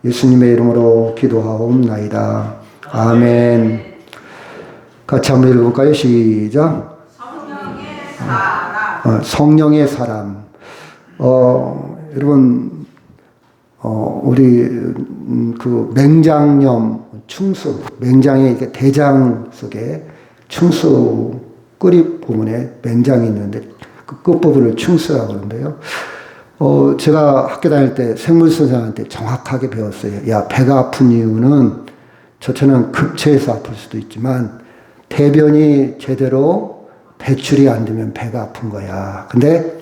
예수님의 이름으로 기도하옵나이다. 아멘. 같이 한번 읽어볼까요? 시작. 성령의 사람. 성령의 사람. 여러분, 우리 그 맹장염 충수, 맹장의 이렇게 대장 속에 충수 끝 부분에 맹장이 있는데 그 끝부분을 충수라고 그러는데요. 제가 학교 다닐 때 생물 선생님한테 정확하게 배웠어요. 야, 배가 아픈 이유는 저처럼 급체해서 아플 수도 있지만 대변이 제대로 배출이 안 되면 배가 아픈 거야. 근데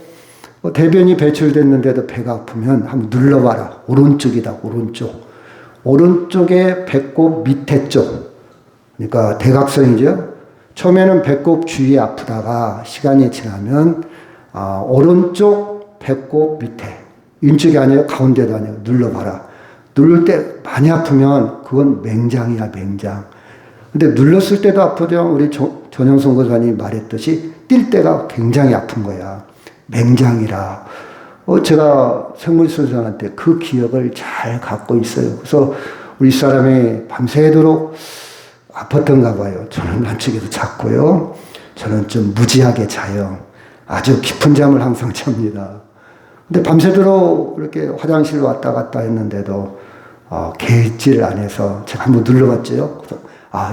대변이 배출됐는데도 배가 아프면 한번 눌러봐라. 오른쪽이다, 오른쪽. 오른쪽에 배꼽 밑에 쪽. 그러니까 대각선이죠. 처음에는 배꼽 주위에 아프다가 시간이 지나면 오른쪽 배꼽 밑에. 왼쪽이 아니에요. 가운데도 아니에요. 눌러봐라. 누를 때 많이 아프면 그건 맹장이야, 맹장. 근데 눌렀을 때도 아프죠. 우리 전영선 교사님이 말했듯이 뛸 때가 굉장히 아픈 거야. 맹장이라. 제가 생물선생한테 그 기억을 잘 갖고 있어요. 그래서 우리 사람이 밤새도록 아팠던가 봐요. 저는 안쪽에도 잤고요. 저는 좀 무지하게 자요. 아주 깊은 잠을 항상 잡니다. 근데 밤새도록 이렇게 화장실 왔다 갔다 했는데도 개의치를 안 해서 제가 한번 눌러봤죠. 그래서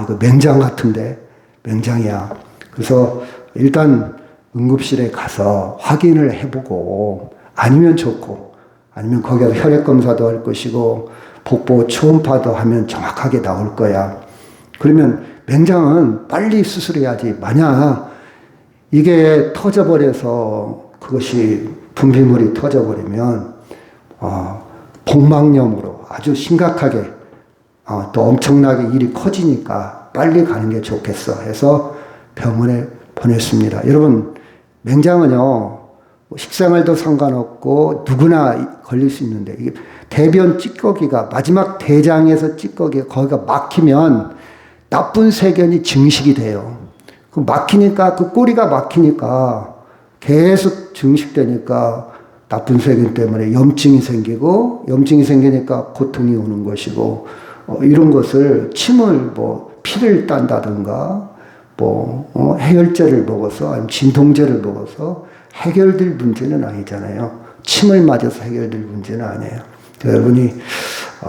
이거 맹장 같은데 맹장이야. 그래서 일단 응급실에 가서 확인을 해보고 아니면 좋고 아니면 거기서 혈액 검사도 할 것이고 복부 초음파도 하면 정확하게 나올 거야. 그러면 맹장은 빨리 수술해야지. 만약 이게 터져버려서 그것이 분비물이 터져버리면 복막염으로 아주 심각하게 또 엄청나게 일이 커지니까 빨리 가는 게 좋겠어 해서 병원에 보냈습니다. 여러분, 맹장은요, 식생활도 상관없고 누구나 걸릴 수 있는데 이게 대변 찌꺼기가 마지막 대장에서 찌꺼기가 거기가 막히면 나쁜 세균이 증식이 돼요. 그 막히니까 그 꼬리가 막히니까 계속 증식되니까 나쁜 세균 때문에 염증이 생기고 염증이 생기니까 고통이 오는 것이고 이런 것을 침을 피를 딴다든가 해열제를 먹어서 아니면 진통제를 먹어서 해결될 문제는 아니잖아요. 침을 맞아서 해결될 문제는 아니에요. 여러분이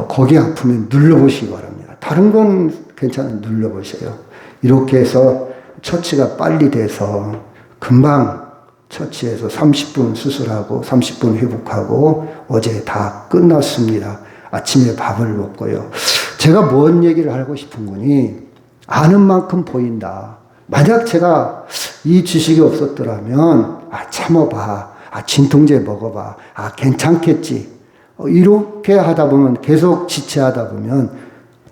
거기 아프면 눌러보시기 바랍니다. 다른 건 괜찮아요. 눌러보세요. 이렇게 해서 처치가 빨리 돼서 금방 처치해서 30분 수술하고 30분 회복하고 어제 다 끝났습니다. 아침에 밥을 먹고요. 제가 뭔 얘기를 하고 싶은 거니 아는 만큼 보인다. 만약 제가 이 지식이 없었더라면 참아봐. 진통제 먹어봐. 괜찮겠지. 이렇게 하다 보면 계속 지체하다 보면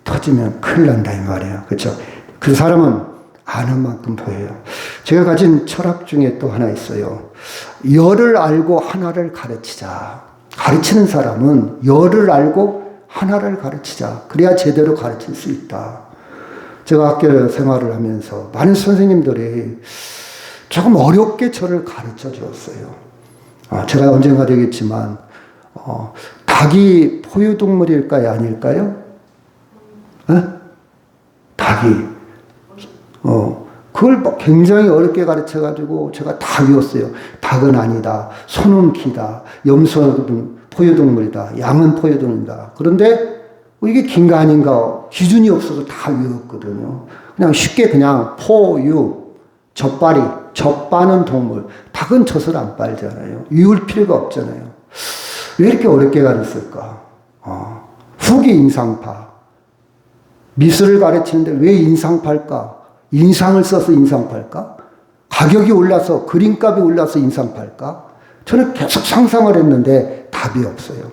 터지면 큰일 난다 이 말이에요. 그렇죠? 그 사람은 아는 만큼 보여요. 제가 가진 철학 중에 또 하나 있어요. 열을 알고 하나를 가르치자. 가르치는 사람은 열을 알고 하나를 가르치자. 그래야 제대로 가르칠 수 있다. 제가 학교 생활을 하면서 많은 선생님들이 조금 어렵게 저를 가르쳐 주었어요. 제가 언젠가 되겠지만 닭이 포유동물일까요? 아닐까요? 닭이. 그걸 굉장히 어렵게 가르쳐가지고 제가 다 외웠어요. 닭은 아니다. 소는 기다. 염소는 포유동물이다. 양은 포유동물이다. 그런데 이게 긴가 아닌가 기준이 없어서 다 외웠거든요. 그냥 쉽게 그냥 포유, 젖발이, 젖바는 동물. 닭은 젖을 안 빨잖아요. 외울 필요가 없잖아요. 왜 이렇게 어렵게 가르쳤을까? 후기 인상파. 미술을 가르치는데 왜 인상파일까? 인상을 써서 인상파일까? 가격이 올라서 그림값이 올라서 인상파일까? 저는 계속 상상을 했는데 답이 없어요.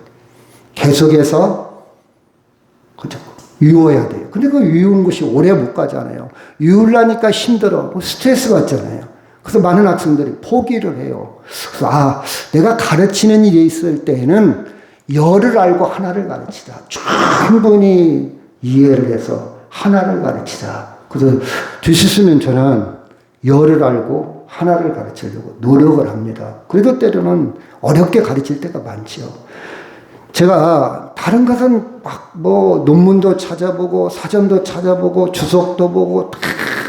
계속해서 그죠? 외워야 돼요. 근데 그 외운 것이 오래 못 가잖아요. 외우려니까 힘들어. 스트레스 받잖아요. 그래서 많은 학생들이 포기를 해요. 그래서 내가 가르치는 일이 있을 때에는 열을 알고 하나를 가르치자. 충분히 이해를 해서 하나를 가르치자. 그래서 되셨으면 저는 열을 알고 하나를 가르치려고 노력을 합니다. 그래도 때로는 어렵게 가르칠 때가 많지요. 제가 다른 것은 막 뭐 논문도 찾아보고 사전도 찾아보고 주석도 보고 다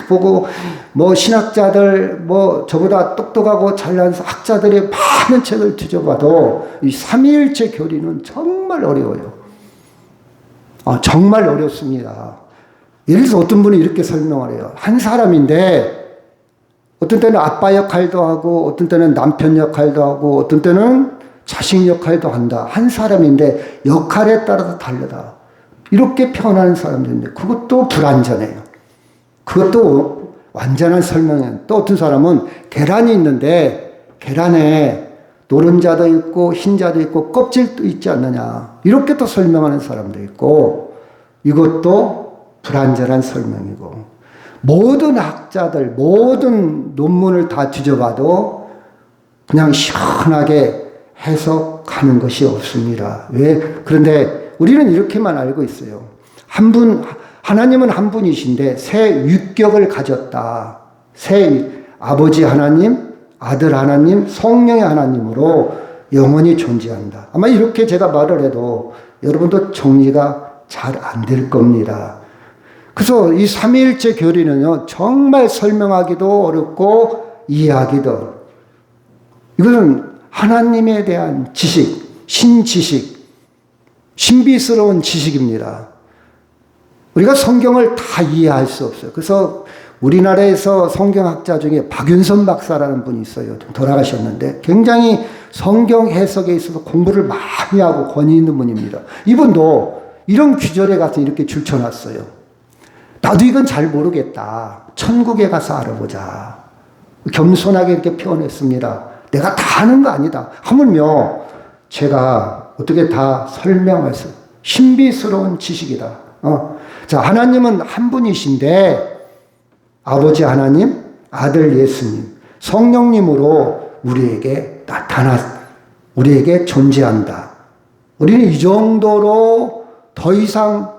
보고 뭐 신학자들 뭐 저보다 똑똑하고 잘난 학자들의 많은 책을 뒤져봐도 이 삼위일체 교리는 정말 어려워요. 정말 어렵습니다. 예를 들어서 어떤 분이 이렇게 설명을 해요. 한 사람인데 어떤 때는 아빠 역할도 하고 어떤 때는 남편 역할도 하고 어떤 때는 자식 역할도 한다. 한 사람인데 역할에 따라서 다르다. 이렇게 표현하는 사람들인데 그것도 불완전해요. 그것도 완전한 설명이에요. 또 어떤 사람은 계란이 있는데 계란에 노른자도 있고 흰자도 있고 껍질도 있지 않느냐. 이렇게 또 설명하는 사람도 있고 이것도 불완전한 설명이고 모든 학자들 모든 논문을 다 뒤져봐도 그냥 시원하게 해석하는 것이 없습니다. 왜? 그런데 우리는 이렇게만 알고 있어요. 하나님은 한 분이신데 세 위격을 가졌다. 아버지 하나님, 아들 하나님, 성령의 하나님으로 영원히 존재한다. 아마 이렇게 제가 말을 해도 여러분도 정리가 잘 안 될 겁니다. 그래서 이 삼위일체 교리는요, 정말 설명하기도 어렵고 이해하기도 이것은 하나님에 대한 지식, 신지식, 신비스러운 지식입니다. 우리가 성경을 다 이해할 수 없어요. 그래서 우리나라에서 성경학자 중에 박윤선 박사라는 분이 있어요. 좀 돌아가셨는데 굉장히 성경 해석에 있어서 공부를 많이 하고 권위 있는 분입니다. 이분도 이런 귀절에 가서 이렇게 줄쳐놨어요. 나도 이건 잘 모르겠다. 천국에 가서 알아보자. 겸손하게 이렇게 표현했습니다. 내가 다 아는 거 아니다. 하물며 제가 어떻게 다 설명할 수 신비스러운 지식이다. 자, 하나님은 한 분이신데 아버지 하나님, 아들 예수님, 성령님으로 우리에게 우리에게 존재한다. 우리는 이 정도로 더 이상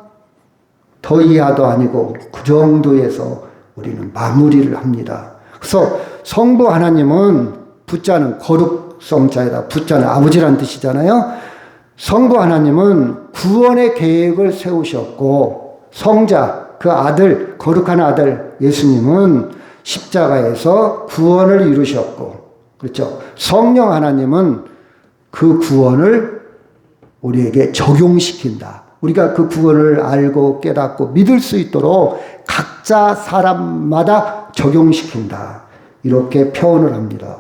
더 이하도 아니고 그 정도에서 우리는 마무리를 합니다. 그래서 성부 하나님은 부자는 거룩성자이다. 부자는 아버지라는 뜻이잖아요. 성부 하나님은 구원의 계획을 세우셨고 성자, 그 아들, 거룩한 아들 예수님은 십자가에서 구원을 이루셨고 그렇죠. 성령 하나님은 그 구원을 우리에게 적용시킨다. 우리가 그 구원을 알고 깨닫고 믿을 수 있도록 각자 사람마다 적용시킨다. 이렇게 표현을 합니다.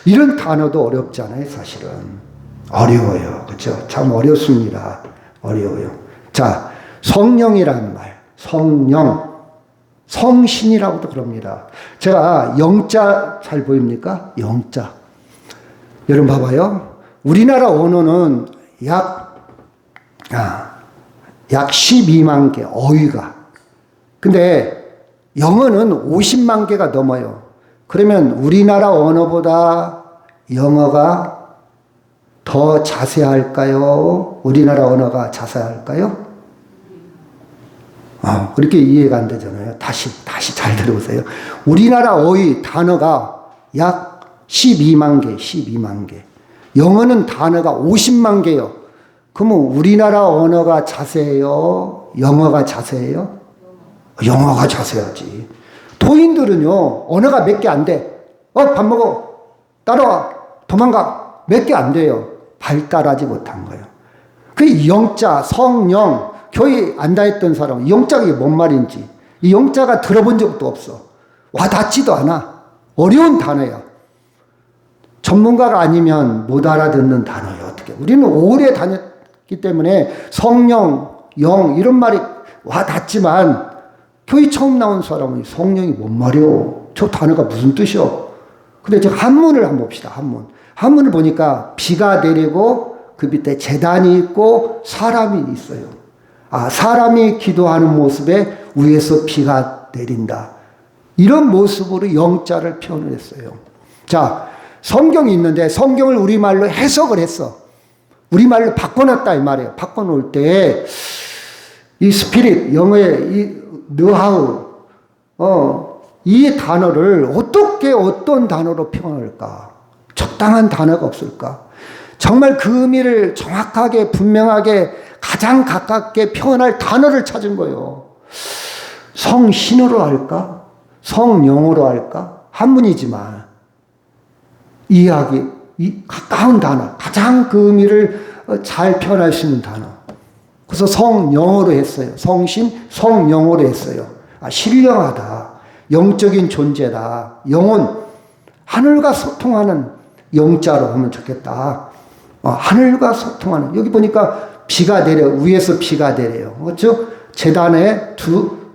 이런 단어도 어렵잖아요, 사실은. 어려워요. 그렇죠? 참 어렵습니다. 어려워요. 자, 성령이라는 말. 성령. 성신이라고도 그럽니다. 제가 영자 잘 보입니까? 영자. 여러분 봐봐요. 우리나라 언어는 약 12만 개, 어휘가. 근데 영어는 50만 개가 넘어요. 그러면 우리나라 언어보다 영어가 더 자세할까요? 우리나라 언어가 자세할까요? 그렇게 이해가 안 되잖아요. 다시 잘 들어보세요. 우리나라 어휘 단어가 약 12만 개. 영어는 단어가 50만 개요. 그러면 우리나라 언어가 자세해요? 영어가 자세해요? 영어가 자세하지. 도인들은요, 언어가 몇 개 안 돼. 밥 먹어. 따라와. 도망가. 몇 개 안 돼요. 발달하지 못한 거예요. 그 영자, 성령, 교회 안다 했던 사람은 영자가 이게 뭔 말인지, 이 영자가 들어본 적도 없어. 와닿지도 않아. 어려운 단어야. 전문가가 아니면 못 알아듣는 단어예요. 어떻게. 우리는 오래 다녔기 때문에 성령, 영, 이런 말이 와닿지만, 교회 처음 나온 사람은 성령이 뭔 말이오? 저 단어가 무슨 뜻이오? 근데 저 한문을 한번 봅시다. 한문을 보니까 비가 내리고 그 밑에 제단이 있고 사람이 있어요. 사람이 기도하는 모습에 위에서 비가 내린다. 이런 모습으로 영자를 표현을 했어요. 자, 성경이 있는데 성경을 우리말로 해석을 했어. 우리말로 바꿔놨다 이 말이에요. 바꿔놓을 때 이 스피릿, 영어의 이 느하우, 이 단어를 어떤 단어로 표현할까? 적당한 단어가 없을까? 정말 그 의미를 정확하게 분명하게 가장 가깝게 표현할 단어를 찾은 거예요. 성신으로 할까? 성령으로 할까? 한문이지만 이해하기 가까운 단어, 가장 그 의미를 잘 표현할 수 있는 단어. 그래서 성령으로 했어요. 성신, 성령으로 했어요. 신령하다. 영적인 존재다. 영혼, 하늘과 소통하는 영자로 하면 좋겠다. 하늘과 소통하는, 여기 보니까 비가 내려, 위에서 비가 내려요. 그렇죠? 제단에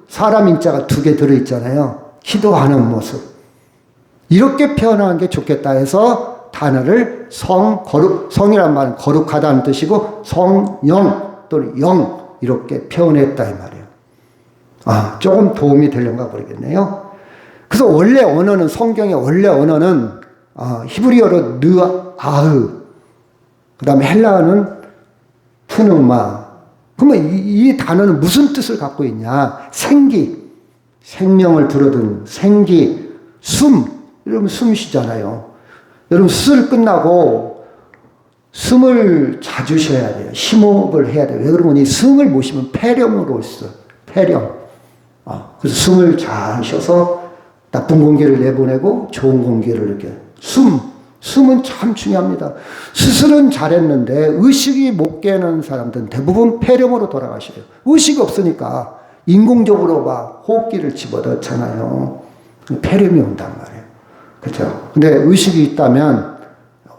사람 인자가 2개 들어있잖아요. 기도하는 모습. 이렇게 표현하는 게 좋겠다 해서 단어를 성이란 말은 거룩하다는 뜻이고, 성령 또는 영, 이렇게 표현했다 이 말이에요. 조금 도움이 되려는가 모르겠네요. 그래서 원래 언어는, 성경의 원래 언어는 히브리어로 느아흐, 그 다음에 헬라어는 푸누마. 그러면 이 단어는 무슨 뜻을 갖고 있냐? 생기, 생명을 불어든 생기, 숨. 여러분 숨 쉬잖아요. 여러분 수술 끝나고 숨을 자주 쉬어야 돼요. 심호흡을 해야 돼요. 왜 그러면 숨을 못 쉬면 폐렴으로 있어. 폐렴. 그래서 숨을 잘 쉬어서 나쁜 공기를 내보내고 좋은 공기를 이렇게. 숨은 참 중요합니다. 수술은 잘했는데 의식이 못 깨는 사람들은 대부분 폐렴으로 돌아가셔요. 의식이 없으니까 인공적으로 막 호흡기를 집어넣잖아요. 폐렴이 온단 말이에요. 그렇죠? 근데 의식이 있다면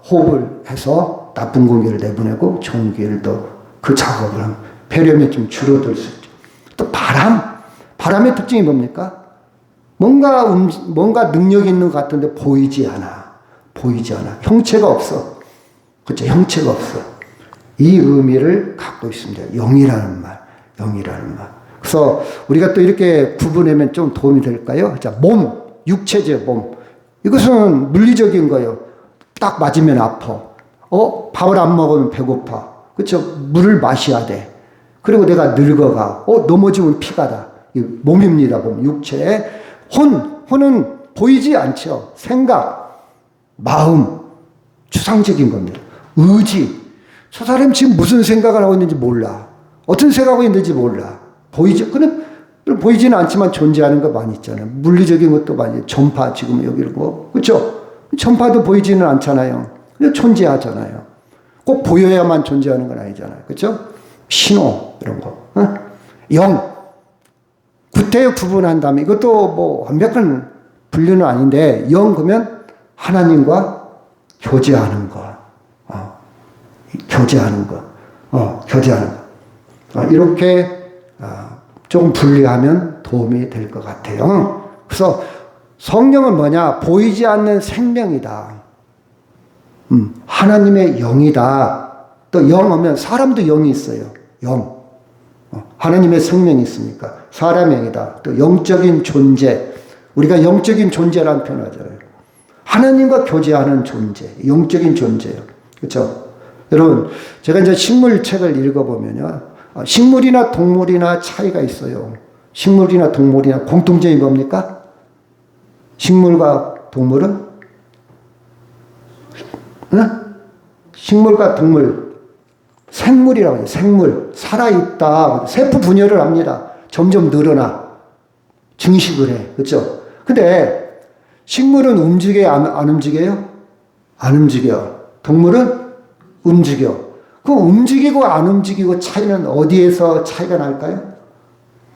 호흡을 해서 나쁜 공기를 내보내고 좋은 공기를 또 그 작업을 하면 폐렴이 좀 줄어들 수 있죠. 또 바람의 특징이 뭡니까? 뭔가 능력이 있는 것 같은데 보이지 않아. 형체가 없어. 그렇죠? 형체가 없어. 이 의미를 갖고 있습니다. 영이라는 말. 그래서 우리가 또 이렇게 구분하면 좀 도움이 될까요? 자, 몸, 육체죠, 몸. 이것은 물리적인 거예요. 딱 맞으면 아파. 밥을 안 먹으면 배고파. 그렇죠? 물을 마셔야 돼. 그리고 내가 늙어가. 넘어지면 피가 나. 이 몸입니다, 몸, 육체. 혼은 보이지 않죠. 생각, 마음, 추상적인 겁니다. 의지. 저 사람이 지금 무슨 생각을 하고 있는지 몰라. 어떤 생각하고 있는지 몰라. 보이지는 않지만 존재하는 거 많이 있잖아요. 물리적인 것도 많이, 전파 지금 여기 뭐, 그렇죠? 전파도 보이지는 않잖아요. 그냥 존재하잖아요. 꼭 보여야만 존재하는 건 아니잖아요. 그렇죠? 신호 이런 거. 영. 구태여 구분한다면 이것도 뭐 완벽한 분류는 아닌데, 영 그러면 하나님과 교제하는 거. 이렇게 조금 분리하면 도움이 될 것 같아요. 그래서 성령은 뭐냐? 보이지 않는 생명이다. 하나님의 영이다. 또 영 하면 사람도 영이 있어요. 영. 하나님의 생명이 있으니까 사람의 영이다. 또 영적인 존재. 우리가 영적인 존재라는 표현을 하잖아요. 하나님과 교제하는 존재. 영적인 존재예요. 그렇죠? 여러분, 제가 이제 식물 책을 읽어보면요. 식물이나 동물이나 차이가 있어요. 식물이나 동물이나 공통점이 뭡니까? 식물과 동물은? 식물과 동물, 생물이라고 해요. 생물, 살아있다. 세포 분열을 합니다. 점점 늘어나. 증식을 해. 그렇죠? 근데 식물은 움직여요? 안 움직여요? 안 움직여. 동물은 움직여. 그 움직이고 안 움직이고 차이는 어디에서 차이가 날까요?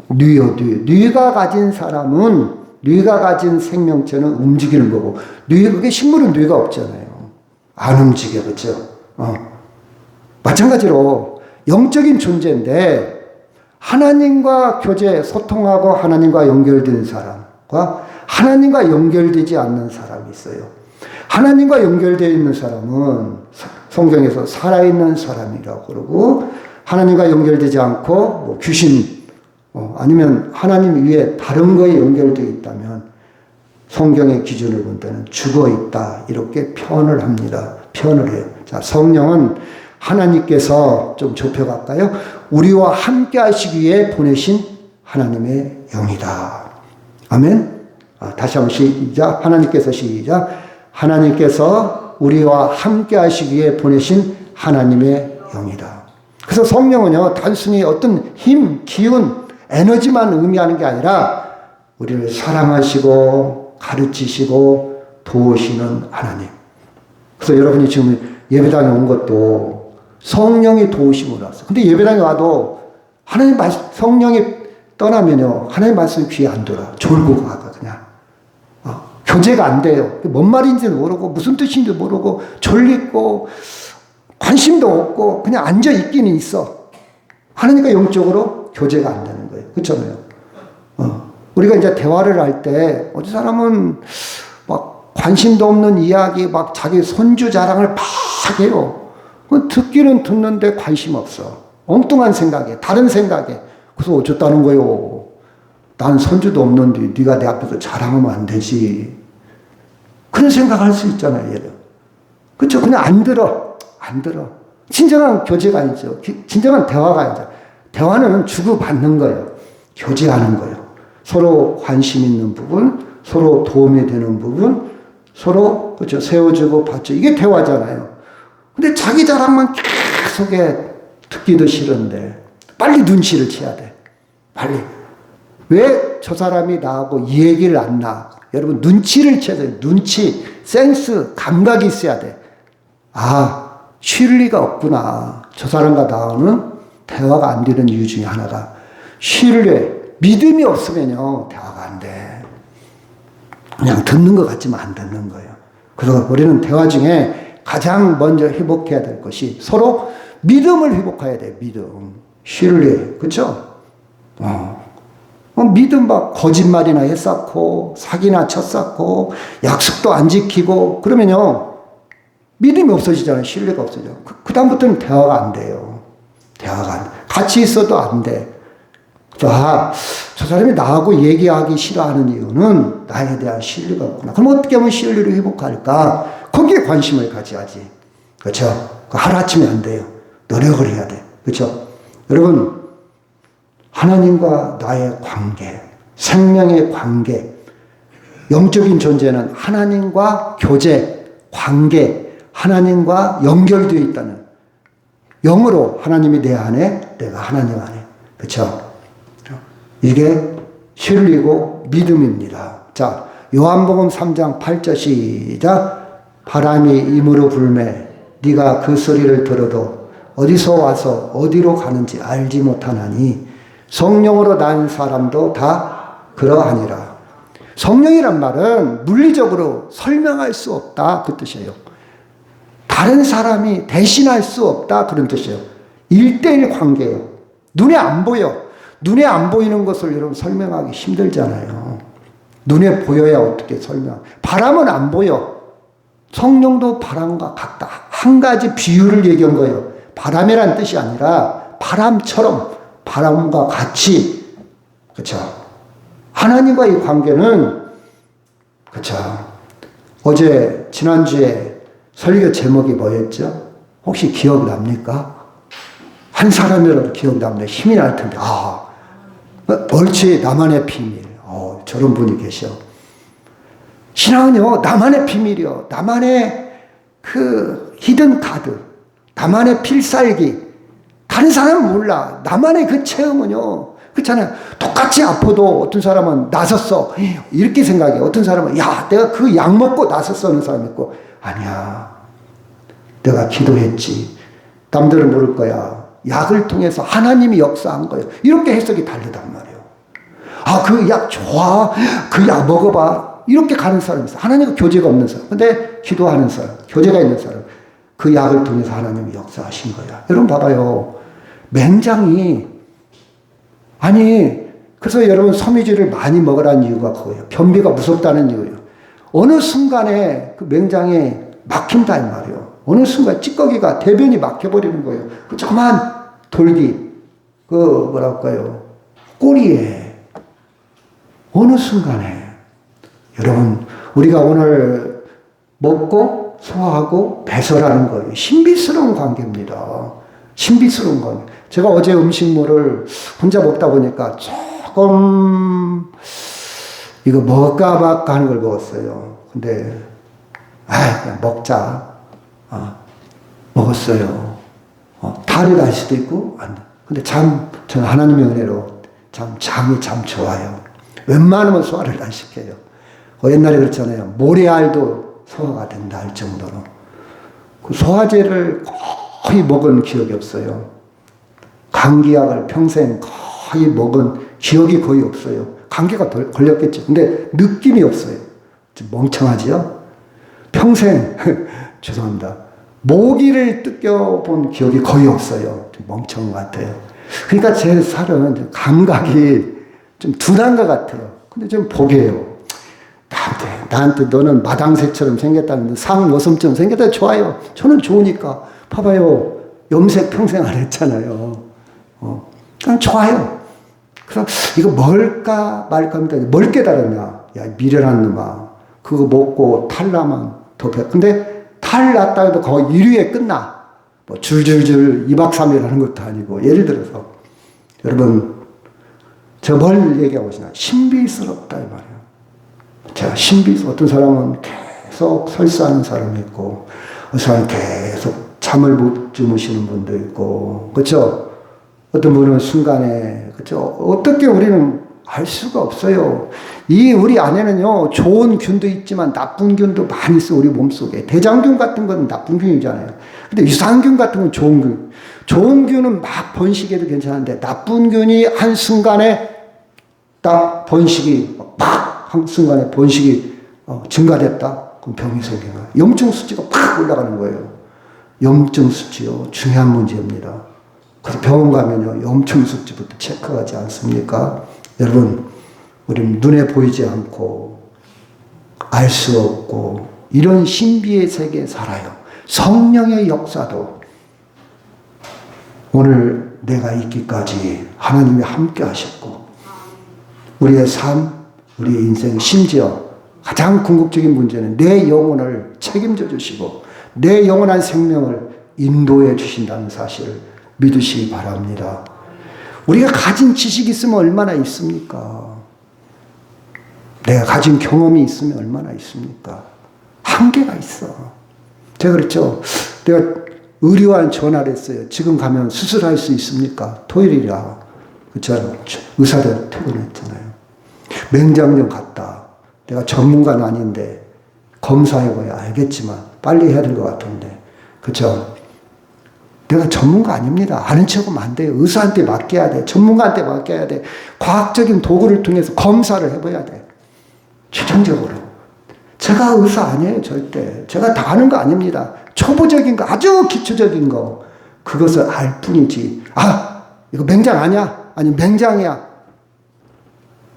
뇌가 가진 사람은, 뇌가 가진 생명체는 움직이는 거고, 그게 식물은 뇌가 없잖아요. 안 움직여. 그렇죠? 마찬가지로 영적인 존재인데, 하나님과 교제, 소통하고 하나님과 연결된 사람과 하나님과 연결되지 않는 사람이 있어요. 하나님과 연결되어 있는 사람은 성경에서 살아있는 사람이라고 그러고, 하나님과 연결되지 않고 뭐 귀신, 아니면 하나님 위에 다른 거에 연결되어 있다면 성경의 기준을 본 때는 죽어 있다. 이렇게 표현을 합니다. 표현을 해요. 자, 성령은 하나님께서, 좀 좁혀갈까요? 우리와 함께 하시기 위해 보내신 하나님의 영이다. 아멘? 다시 한번 시작. 하나님께서 시작. 하나님께서 우리와 함께 하시기 위해 보내신 하나님의 영이다. 그래서 성령은요, 단순히 어떤 힘, 기운, 에너지만 의미하는 게 아니라 우리를 사랑하시고 가르치시고 도우시는 하나님. 그래서 여러분이 지금 예배당에 온 것도 성령이 도우심으로 왔어요. 근데 예배당에 와도 하나님 말씀, 성령이 떠나면요, 하나님 말씀이 귀에 안 들어. 졸고 가가 그냥. 교제가 안 돼요. 뭔 말인지는 모르고 무슨 뜻인지 모르고 졸리고 관심도 없고 그냥 앉아 있기는 있어. 하나님과 영적으로 교제가 안 되는 거예요. 그렇잖아요. 우리가 이제 대화를 할 때 어떤 사람은 막 관심도 없는 이야기 막 자기 손주 자랑을 막 해요. 듣기는 듣는데 관심 없어. 엉뚱한 생각에, 다른 생각에. 그래서 어쩌다는 거요. 난 손주도 없는데 네가 내 앞에서 자랑하면 안 되지. 그런 생각할 수 있잖아요, 얘를. 그렇죠? 그냥 안 들어. 안 들어. 진정한 교제가 아니죠. 진정한 대화가 아니죠. 대화는 주고받는 거예요. 교제하는 거예요. 서로 관심 있는 부분, 서로 도움이 되는 부분, 서로 그렇죠, 세워주고 받죠. 이게 대화잖아요. 근데 자기 자랑만 계속해 듣기도 싫은데 빨리 눈치를 채야 돼. 빨리. 왜 저 사람이 나하고 이 얘기를 안 나? 여러분 눈치를 채야 돼요. 눈치, 센스, 감각이 있어야 돼. 아, 쉴 리가 없구나. 저 사람과 나오는 대화가 안 되는 이유 중에 하나가 신뢰, 믿음이 없으면요 대화가 안 돼. 그냥 듣는 것 같지만 안 듣는 거예요. 그래서 우리는 대화 중에 가장 먼저 회복해야 될 것이 서로 믿음을 회복해야 돼. 믿음, 신뢰, 그렇죠? 믿음 막 거짓말이나 했었고 사기나 쳤었고 약속도 안 지키고 그러면요 믿음이 없어지잖아요. 신뢰가 없어져. 그 다음부터는 대화가 안 돼요. 대화가 안 돼. 같이 있어도 안 돼. 저 사람이 나하고 얘기하기 싫어하는 이유는 나에 대한 신뢰가 없구나. 그럼 어떻게 하면 신뢰를 회복할까? 거기에 관심을 가져야지. 그렇죠? 하루아침에 안 돼요. 노력을 해야 돼. 그렇죠? 여러분 하나님과 나의 관계, 생명의 관계, 영적인 존재는 하나님과 교제, 관계, 하나님과 연결되어 있다는 영으로 하나님이 내 안에, 내가 하나님 안에. 그렇죠? 이게 신뢰고 믿음입니다. 자, 요한복음 3장 8절 시작. 바람이 임으로 불매 네가 그 소리를 들어도 어디서 와서 어디로 가는지 알지 못하나니 성령으로 난 사람도 다 그러하니라. 성령이란 말은 물리적으로 설명할 수 없다 그 뜻이에요. 다른 사람이 대신할 수 없다 그런 뜻이에요. 1대1 관계예요. 눈에 안 보여. 눈에 안 보이는 것을 여러분 설명하기 힘들잖아요. 눈에 보여야 어떻게 설명. 바람은 안 보여. 성령도 바람과 같다. 한 가지 비유를 얘기한 거예요. 바람이란 뜻이 아니라 바람처럼 바람과 같이. 그렇죠? 하나님과의 관계는 그렇죠. 어제 지난주에 설교 제목이 뭐였죠? 혹시 기억 납니까? 한 사람이라도 기억 나면 힘이 날 텐데. 옳지, 나만의 비밀. 저런 분이 계셔. 신앙은요, 나만의 비밀이요. 나만의 그 히든 카드. 나만의 필살기. 다른 사람은 몰라. 나만의 그 체험은요. 그렇잖아요. 똑같이 아파도 어떤 사람은 나섰어. 이렇게 생각해. 어떤 사람은 야, 내가 그 약 먹고 나섰어 하는 사람이 있고 아니야. 내가 기도했지. 남들은 모를 거야. 약을 통해서 하나님이 역사한 거예요. 이렇게 해석이 다르단 말이에요. 그 약 좋아. 그 약 먹어봐. 이렇게 가는 사람이 있어요. 하나님과 교제가 없는 사람. 근데 기도하는 사람, 교제가 있는 사람. 그 약을 통해서 하나님이 역사하신 거야. 여러분 봐봐요. 맹장이 그래서 여러분 섬유질을 많이 먹으라는 이유가 그거예요. 변비가 무섭다는 이유예요. 어느 순간에 그 맹장에 막힌다 이 말이에요. 어느 순간 찌꺼기가 대변이 막혀버리는 거예요. 그 조그만 돌기, 꼬리에. 어느 순간에. 여러분, 우리가 오늘 먹고 소화하고 배설하는 거예요. 신비스러운 관계입니다. 신비스러운 관계. 제가 어제 음식물을 혼자 먹다 보니까 조금 이거 먹을까 말까 하는 걸 먹었어요. 근데 그냥 먹자. 먹었어요. 탈이 날 수도 있고, 안 돼. 근데 저는 하나님의 은혜로 잠이 좋아요. 웬만하면 소화를 안 시켜요. 옛날에 그랬잖아요. 모래알도 소화가 된다 할 정도로. 그 소화제를 거의 먹은 기억이 없어요. 감기약을 평생 거의 먹은 기억이 거의 없어요. 감기가 걸렸겠죠. 근데 느낌이 없어요. 좀 멍청하지요? 평생, 죄송합니다. 모기를 뜯겨본 기억이 거의 없어요. 좀 멍청한 것 같아요. 그러니까 제 살은 감각이 좀 둔한 것 같아요. 근데 좀 보게요. 나한테 너는 마당새처럼 생겼다는데 상머슴처럼 생겼다 좋아요. 저는 좋으니까. 봐봐요. 염색 평생 안 했잖아요. 그냥 좋아요. 그래서 이거 먹을까 말까 합니다. 뭘 깨달았냐. 야, 미련한 놈아. 그거 먹고 탈 나면 더 배. 근데 탈 났다 해도 거의 1위에 끝나. 뭐 줄줄줄 2박 3일 하는 것도 아니고. 예를 들어서. 여러분, 제가 뭘 얘기하고 있나. 신비스럽다, 이 말이에요. 제가 어떤 사람은 계속 설사하는 사람이 있고, 어떤 사람은 계속 잠을 못 주무시는 분도 있고, 그렇죠? 어떤 분은 순간에, 그렇죠? 어떻게 우리는 알 수가 없어요. 우리 안에는요, 좋은 균도 있지만 나쁜 균도 많이 있어, 우리 몸속에. 대장균 같은 건 나쁜 균이잖아요. 근데 유산균 같은 건 좋은 균. 좋은 균은 막 번식해도 괜찮은데, 나쁜 균이 한순간에 딱 번식이, 한순간에 번식이 증가됐다? 그럼 병이 생기는 거예요. 염증 수치가 팍 올라가는 거예요. 염증 수치요. 중요한 문제입니다. 그래서 병원 가면요. 염증 수치부터 체크하지 않습니까? 여러분, 우리는 눈에 보이지 않고 알 수 없고 이런 신비의 세계에 살아요. 성령의 역사도 오늘 내가 있기까지 하나님이 함께 하셨고 우리의 삶, 우리의 인생, 심지어 가장 궁극적인 문제는 내 영혼을 책임져 주시고 내 영원한 생명을 인도해 주신다는 사실을 믿으시기 바랍니다. 우리가 가진 지식이 있으면 얼마나 있습니까? 내가 가진 경험이 있으면 얼마나 있습니까? 한계가 있어. 제가 그랬죠. 내가 의료원 전화를 했어요. 지금 가면 수술할 수 있습니까? 토요일이라. 그렇죠. 의사들 퇴근했잖아요. 맹장염 갔다. 내가 전문가는 아닌데 검사해봐야 알겠지만 빨리 해야 될 것 같은데. 그렇죠. 내가 전문가 아닙니다. 아는 척하면 안 돼요. 의사한테 맡겨야 돼. 전문가한테 맡겨야 돼. 과학적인 도구를 통해서 검사를 해봐야 돼. 최종적으로. 제가 의사 아니에요. 절대. 제가 다 아는 거 아닙니다. 초보적인 거, 아주 기초적인 거. 그것을 알 뿐이지. 이거 맹장 아니야? 아니 맹장이야.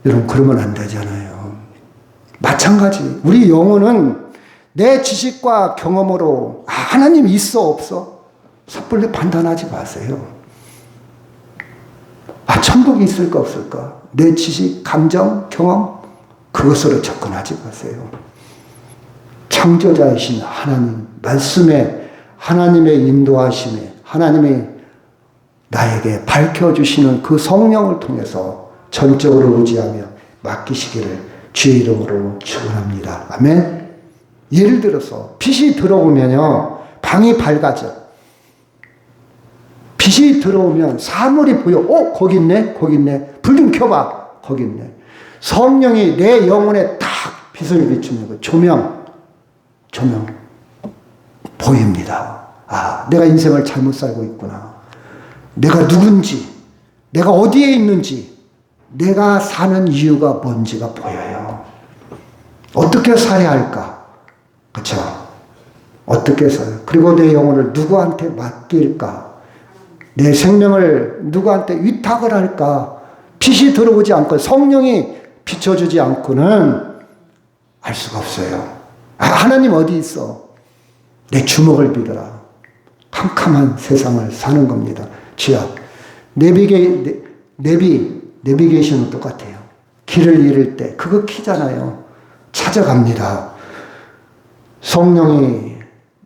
여러분 그러면 안 되잖아요. 마찬가지. 우리 영혼은 내 지식과 경험으로 하나님 있어 없어? 섣불리 판단하지 마세요. 천국이 있을까 없을까? 내 지식, 감정, 경험 그것으로 접근하지 마세요. 창조자이신 하나님, 말씀에 하나님의 인도하심에 하나님이 나에게 밝혀주시는 그 성령을 통해서 전적으로 의지하며 맡기시기를 주의 이름으로 축원합니다. 아멘. 예를 들어서 빛이 들어오면요 방이 밝아져. 빛이 들어오면 사물이 보여. 거기 있네, 거기 있네. 불 좀 켜봐. 거기 있네. 성령이 내 영혼에 딱 빛을 비추는 거. 조명 보입니다. 내가 인생을 잘못 살고 있구나. 내가 누군지, 내가 어디에 있는지, 내가 사는 이유가 뭔지가 보여요. 어떻게 살아야 할까? 그렇죠? 어떻게 살아요? 그리고 내 영혼을 누구한테 맡길까? 내 생명을 누구한테 위탁을 할까? 빛이 들어오지 않고 성령이 비춰주지 않고는 알 수가 없어요. 하나님 어디 있어? 내 주먹을 믿어라. 캄캄한 세상을 사는 겁니다. 주야, 내비게이션은 똑같아요. 길을 잃을 때 그거 키잖아요. 찾아갑니다. 성령이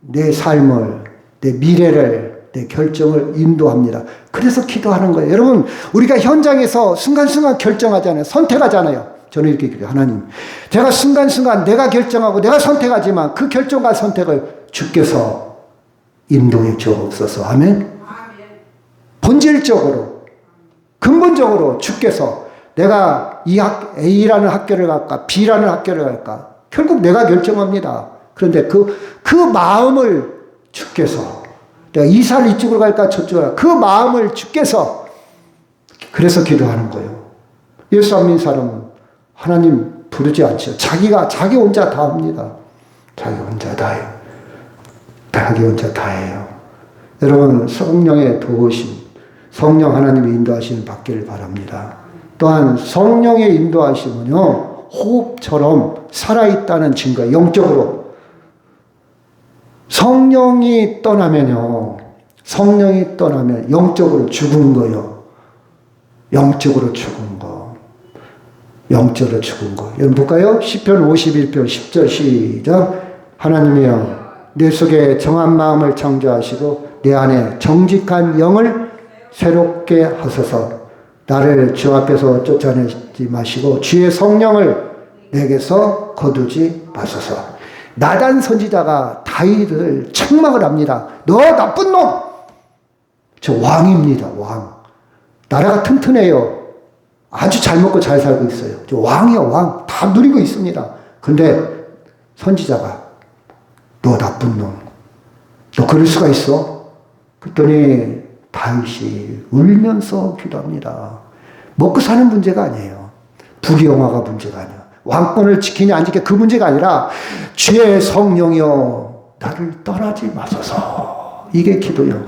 내 삶을, 내 미래를, 내 결정을 인도합니다. 그래서 기도하는 거예요. 여러분, 우리가 현장에서 순간순간 결정하잖아요. 선택하잖아요. 저는 이렇게 기도해요. 하나님, 제가 순간순간 내가 결정하고 내가 선택하지만 그 결정과 선택을 주께서 인도해 주옵소서. 아멘. 본질적으로, 근본적으로 주께서 내가 A라는 학교를 갈까, B라는 학교를 갈까, 결국 내가 결정합니다. 그런데 그 마음을 주께서, 내가 이사를 이쪽으로 갈까, 저쪽으로 갈까, 그 마음을 주께서, 그래서 기도하는 거예요. 예수 안 믿는 사람은 하나님 부르지 않죠. 자기 혼자 다 합니다. 자기 혼자 다 해요. 자기 혼자 다 해요. 여러분, 성령의 도우심, 성령 하나님의 인도하심을 받기를 바랍니다. 또한 성령의 인도하심은요, 호흡처럼 살아있다는 증거, 영적으로. 성령이 떠나면 영적으로 죽은 거요. 영적으로 죽은 거. 영적으로 죽은 거. 여러분 볼까요? 시편 51편 10절 시작. 하나님이여, 내 속에 정한 마음을 창조하시고 내 안에 정직한 영을 새롭게 하소서. 나를 주 앞에서 쫓아내지 마시고 주의 성령을 내게서 거두지 마소서. 나단 선지자가 다윗을 책망을 합니다. 너 나쁜 놈! 저 왕입니다. 왕. 나라가 튼튼해요. 아주 잘 먹고 잘 살고 있어요. 저 왕이야, 왕. 다 누리고 있습니다. 근데 선지자가 너 나쁜 놈. 너 그럴 수가 있어? 그랬더니 다윗이 울면서 기도합니다. 먹고 사는 문제가 아니에요. 부귀영화가 문제가 아니야. 왕권을 지키냐 안 지키냐 그 문제가 아니라 주의 성령이여 나를 떠나지 마소서. 이게 기도요.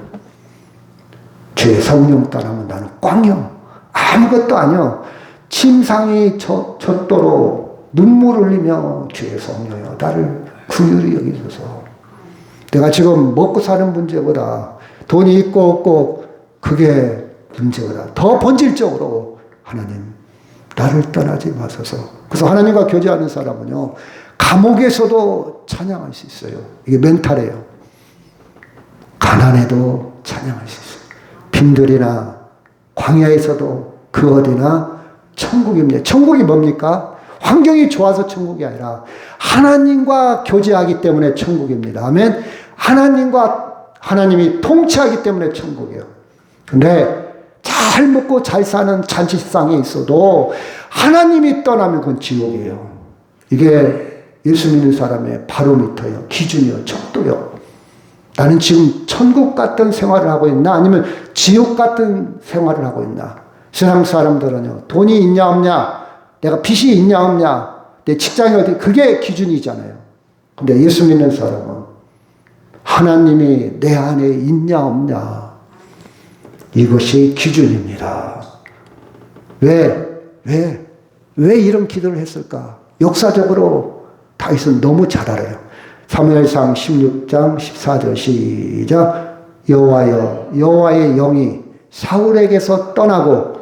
주의 성령 떠나면 나는 꽝이요. 아무것도 아니요. 침상이 젖도록 눈물 흘리며 주의 성령이여 나를 긍휼히 여기소서. 내가 지금 먹고 사는 문제보다 돈이 있고 없고 그게 문제보다 더 본질적으로 하나님 나를 떠나지 마소서. 그래서 하나님과 교제하는 사람은요, 감옥에서도 찬양할 수 있어요. 이게 멘탈이에요. 가난해도 찬양할 수 있어요. 빈들이나 광야에서도 그 어디나 천국입니다. 천국이 뭡니까? 환경이 좋아서 천국이 아니라 하나님과 교제하기 때문에 천국입니다. 아멘. 하나님이 통치하기 때문에 천국이에요. 근데 잘 먹고 잘 사는 잔치상에 있어도 하나님이 떠나면 그건 지옥이에요. 이게 예수 믿는 사람의 바로미터예요. 기준이요. 척도요. 나는 지금 천국 같은 생활을 하고 있나 아니면 지옥 같은 생활을 하고 있나. 세상 사람들은요, 돈이 있냐 없냐, 내가 빚이 있냐 없냐, 내 직장이 어디, 그게 기준이잖아요. 근데 예수 믿는 사람은 하나님이 내 안에 있냐 없냐, 이것이 기준입니다. 왜 이런 기도를 했을까? 역사적으로 다윗은 너무 잘 알아요. 사무엘상 16장 14절 시작. 여호와여, 여호와의 영이 사울에게서 떠나고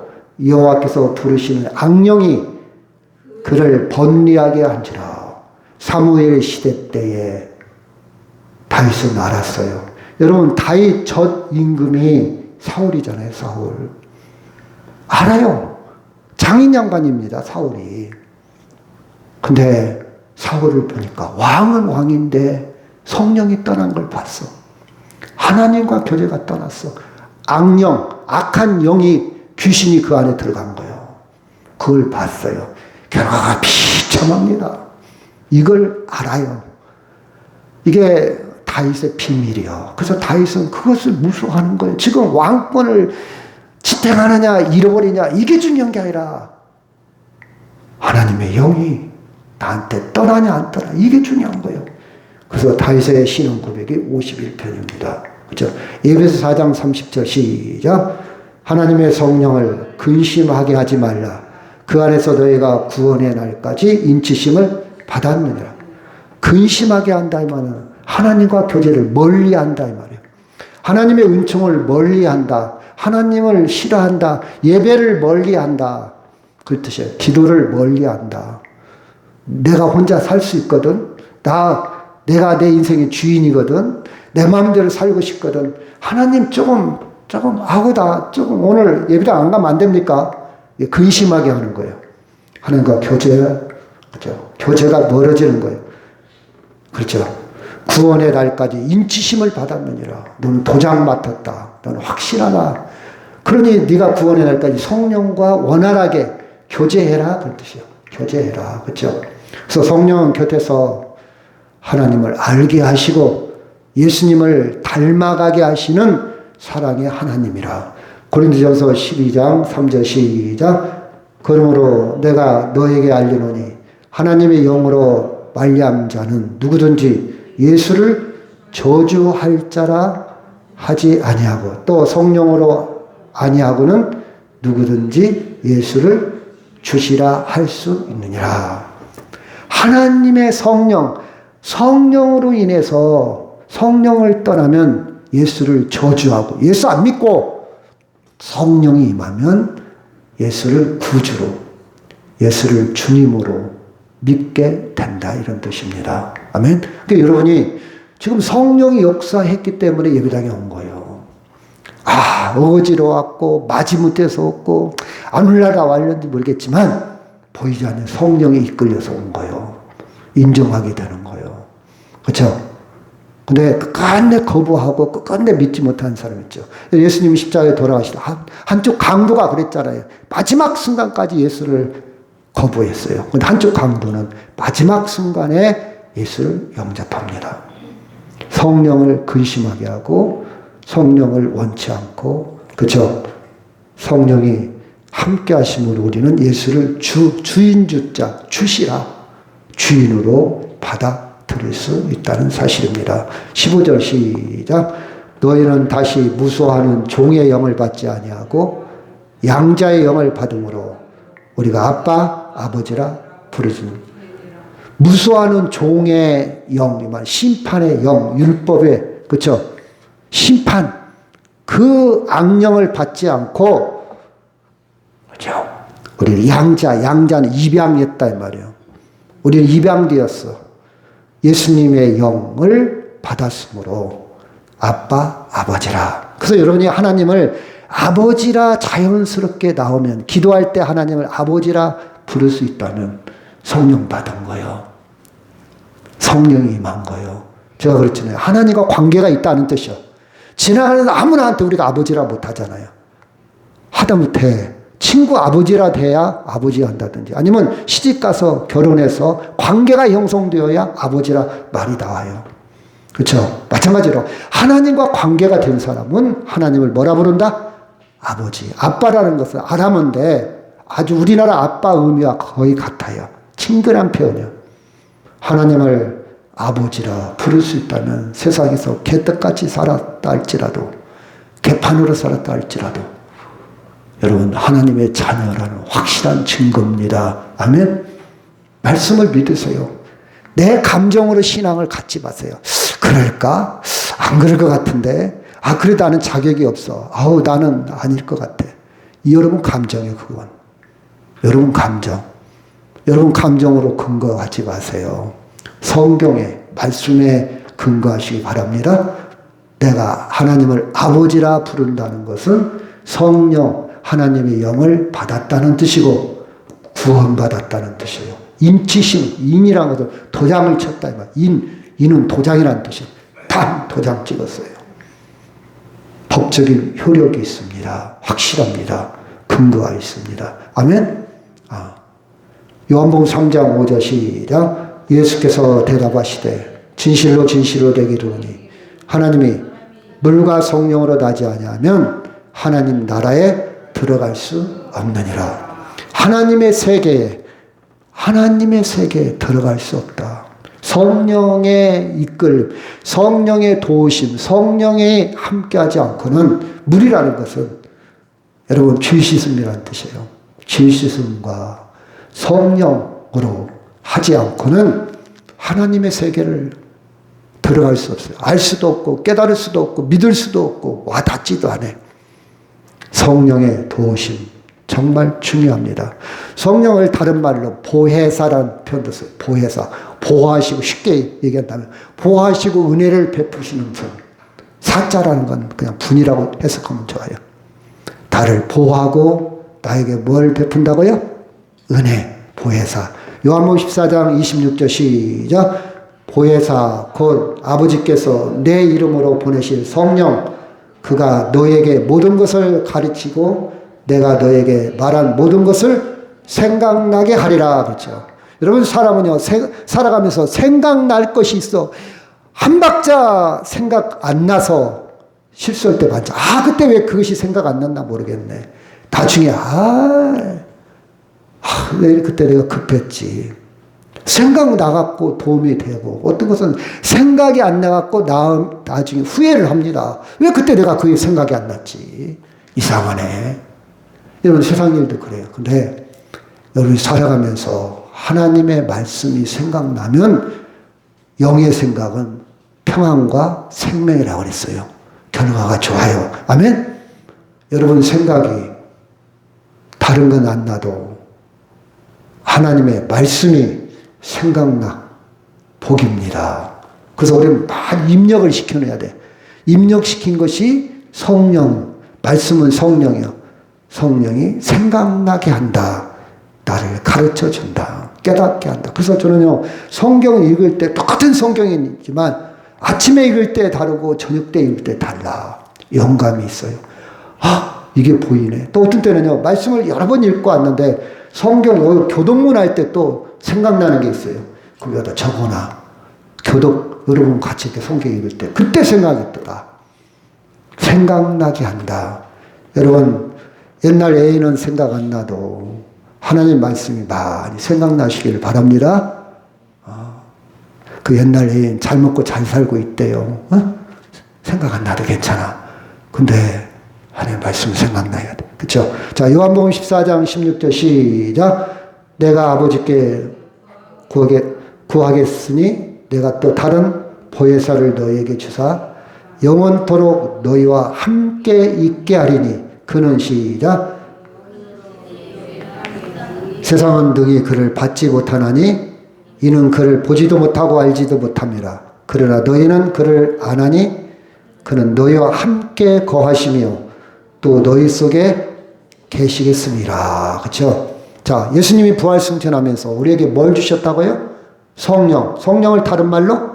여호와께서 부르시는 악령이 그를 번뇌하게 한지라. 사무엘 시대 때에 다윗은 알았어요. 여러분, 다윗 첫 임금이 사울이잖아요. 사울 알아요. 장인 양반입니다. 사울이. 근데 사울을 보니까 왕은 왕인데 성령이 떠난 걸 봤어. 하나님과 교제가 떠났어. 악령, 악한 영이, 귀신이 그 안에 들어간 거예요. 그걸 봤어요. 결과가 비참합니다. 이걸 알아요. 이게 다윗의 비밀이요. 그래서 다윗은 그것을 무서워하는 거예요. 지금 왕권을 지탱하느냐 잃어버리냐 이게 중요한 게 아니라 하나님의 영이 나한테 떠나냐 안 떠나 이게 중요한 거예요. 그래서 다윗의 신앙 고백이 51편입니다. 그렇죠? 에베소 4장 30절 시작. 하나님의 성령을 근심하게 하지 말라. 그 안에서 너희가 구원의 날까지 인치심을 받았느니라. 근심하게 한다 이 말은 하나님과 교제를 멀리한다 이 말이에요. 하나님의 은총을 멀리한다. 하나님을 싫어한다. 예배를 멀리한다. 그 뜻이에요. 기도를 멀리한다. 내가 혼자 살 수 있거든. 내가 내 인생의 주인이거든. 내 마음대로 살고 싶거든. 하나님 조금 조금 오늘 예배당 안 가면 안 됩니까? 근심하게 하는 거예요. 하나님과 그렇죠? 교제가 멀어지는 거예요. 그렇죠? 구원의 날까지 인치심을 받았느니라. 너는 도장 맡았다. 너는 확실하다. 그러니 네가 구원의 날까지 성령과 원활하게 교제해라. 그런 뜻이에요. 교제해라. 그렇죠? 그래서 성령 곁에서 하나님을 알게 하시고 예수님을 닮아가게 하시는 사랑의 하나님이라. 고린도전서 12장 3절 시작. 그러므로 내가 너에게 알리노니 하나님의 영으로 말미암은 자는 누구든지 예수를 저주할 자라 하지 아니하고 또 성령으로 아니하고는 누구든지 예수를 주시라 할 수 있느니라. 하나님의 성령으로 인해서 성령을 떠나면 예수를 저주하고 예수 안 믿고 성령이 임하면 예수를 구주로 예수를 주님으로 믿게 된다 이런 뜻입니다. 아멘. 그러니까 여러분이 지금 성령이 역사했기 때문에 예배당에 온 거예요. 어지러웠고 마지못해서 왔고 안 올라가 왔는지 모르겠지만 보이지 않는 성령에 이끌려서 온 거예요. 인정하게 되는 거예요. 그렇죠? 근데 끝내 거부하고 끝내 믿지 못하는 사람 있죠. 예수님이 십자가에 돌아가시다 한쪽 강도가 그랬잖아요. 마지막 순간까지 예수를 거부했어요. 근데 한쪽 강도는 마지막 순간에 예수를 영접합니다. 성령을 근심하게 하고 성령을 원치 않고 그렇죠. 성령이 함께 하심으로 우리는 예수를 주인 주자 주시라 주인으로 받아들일 수 있다는 사실입니다. 15절 시작. 너희는 다시 무소하는 종의 영을 받지 아니하고 양자의 영을 받음으로 우리가 아빠 아버지라 부르짖는 무소하는 종의 영이만 심판의 영 율법의 그렇죠. 심판 그 악령을 받지 않고 그렇죠. 우리 양자는 입양했다 이 말이에요. 우리는 입양되었어. 예수님의 영을 받았으므로 아빠 아버지라. 그래서 여러분이 하나님을 아버지라 자연스럽게 나오면 기도할 때 하나님을 아버지라 부를 수 있다면 성령 받은 거예요. 성령이 임한 거예요. 제가 그랬잖아요. 하나님과 관계가 있다는 뜻이요. 지나가는 아무나한테 우리가 아버지라 못하잖아요. 하다못해 친구 아버지라 돼야 아버지 한다든지 아니면 시집가서 결혼해서 관계가 형성되어야 아버지라 말이 나와요. 그렇죠? 마찬가지로 하나님과 관계가 된 사람은 하나님을 뭐라 부른다? 아버지. 아빠라는 것은 아람어인데 아주 우리나라 아빠 의미와 거의 같아요. 친근한 표현이요. 하나님을 아버지라 부를 수 있다면 세상에서 개떡같이 살았다 할지라도 개판으로 살았다 할지라도 여러분 하나님의 자녀라는 확실한 증거입니다. 아멘. 말씀을 믿으세요. 내 감정으로 신앙을 갖지 마세요. 그럴까? 안 그럴 것 같은데 그래도 나는 자격이 없어. 나는 아닐 것 같아. 여러분 감정이에요. 그건 여러분 감정으로 근거하지 마세요. 성경에 말씀에 근거하시기 바랍니다. 내가 하나님을 아버지라 부른다는 것은 성령 하나님의 영을 받았다는 뜻이고 구원받았다는 뜻이에요. 인치심, 인이라는 것은 도장을 쳤다. 인은 도장이라는 뜻이에요. 도장 찍었어요. 법적인 효력이 있습니다. 확실합니다. 근거가 있습니다. 아멘. 요한복음 3장 5절 시작. 예수께서 대답하시되 진실로 진실로 내게 이르노니 하나님이 물과 성령으로 나지 아니하면 하나님 나라에 들어갈 수 없느니라. 하나님의 세계에 들어갈 수 없다. 성령의 이끌림, 성령의 도우심, 성령이 함께하지 않고는 물이라는 것은 여러분 죄 씻음이라는 뜻이에요. 죄 씻음과 성령으로 하지 않고는 하나님의 세계를 들어갈 수 없어요. 알 수도 없고 깨달을 수도 없고 믿을 수도 없고 와닿지도 않아요. 성령의 도우심 정말 중요합니다. 성령을 다른 말로 보혜사라는 표현도 써요. 보혜사. 보호하시고 쉽게 얘기한다면 보호하시고 은혜를 베푸시는 분. 사자라는 건 그냥 분이라고 해석하면 좋아요. 나를 보호하고 나에게 뭘 베푼다고요? 은혜. 보혜사. 요한복음 14장 26절 시작. 보혜사 곧 아버지께서 내 이름으로 보내실 성령, 그가 너에게 모든 것을 가르치고 내가 너에게 말한 모든 것을 생각나게 하리라. 그렇죠. 여러분, 사람은요 살아가면서 생각날 것이 있어. 한 박자 생각 안 나서 실수할 때 많죠. 그때 왜 그것이 생각 안 났나 모르겠네. 나중에 왜 그때 내가 급했지. 생각 나갖고 도움이 되고, 어떤 것은 생각이 안 나갖고 나중에 후회를 합니다. 왜 그때 내가 그게 생각이 안 났지. 이상하네. 여러분, 세상 일도 그래요. 근데 여러분이 살아가면서 하나님의 말씀이 생각나면 영의 생각은 평안과 생명이라고 그랬어요. 결과가 좋아요. 아멘? 여러분 생각이 다른 건 안 나도 하나님의 말씀이 생각나 복입니다. 그래서 우리는 많이 입력을 시켜놔야 돼. 입력시킨 것이 성령, 말씀은 성령이요. 성령이 생각나게 한다. 나를 가르쳐 준다. 깨닫게 한다. 그래서 저는요, 성경 읽을 때 똑같은 성경이지만 아침에 읽을 때 다르고 저녁 때 읽을 때 달라. 영감이 있어요. 이게 보이네. 또 어떤 때는요, 말씀을 여러 번 읽고 왔는데 성경 교독문 할 때 또 생각나는 게 있어요. 그럼 여기다 적어놔. 교독 여러분 같이 이렇게 성경 읽을 때 그때 생각이 뜨다. 생각나게 한다. 여러분, 옛날 애인은 생각 안 나도 하나님 말씀이 많이 생각나시길 바랍니다. 그 옛날 애인 잘 먹고 잘 살고 있대요. 생각 안 나도 괜찮아. 근데 하나님 말씀 생각나야 돼. 그렇죠? 자, 요한복음 14장 16절 시작. 내가 아버지께 구하겠으니 내가 또 다른 보혜사를 너희에게 주사 영원토록 너희와 함께 있게 하리니 그는 시작. 세상은 능히 그를 받지 못하나니 이는 그를 보지도 못하고 알지도 못함이라. 그러나 너희는 그를 아나니 그는 너희와 함께 거하시며 또 너희 속에 계시겠습니다. 그렇죠? 자, 예수님이 부활 승천하면서 우리에게 뭘 주셨다고요? 성령. 성령을 다른 말로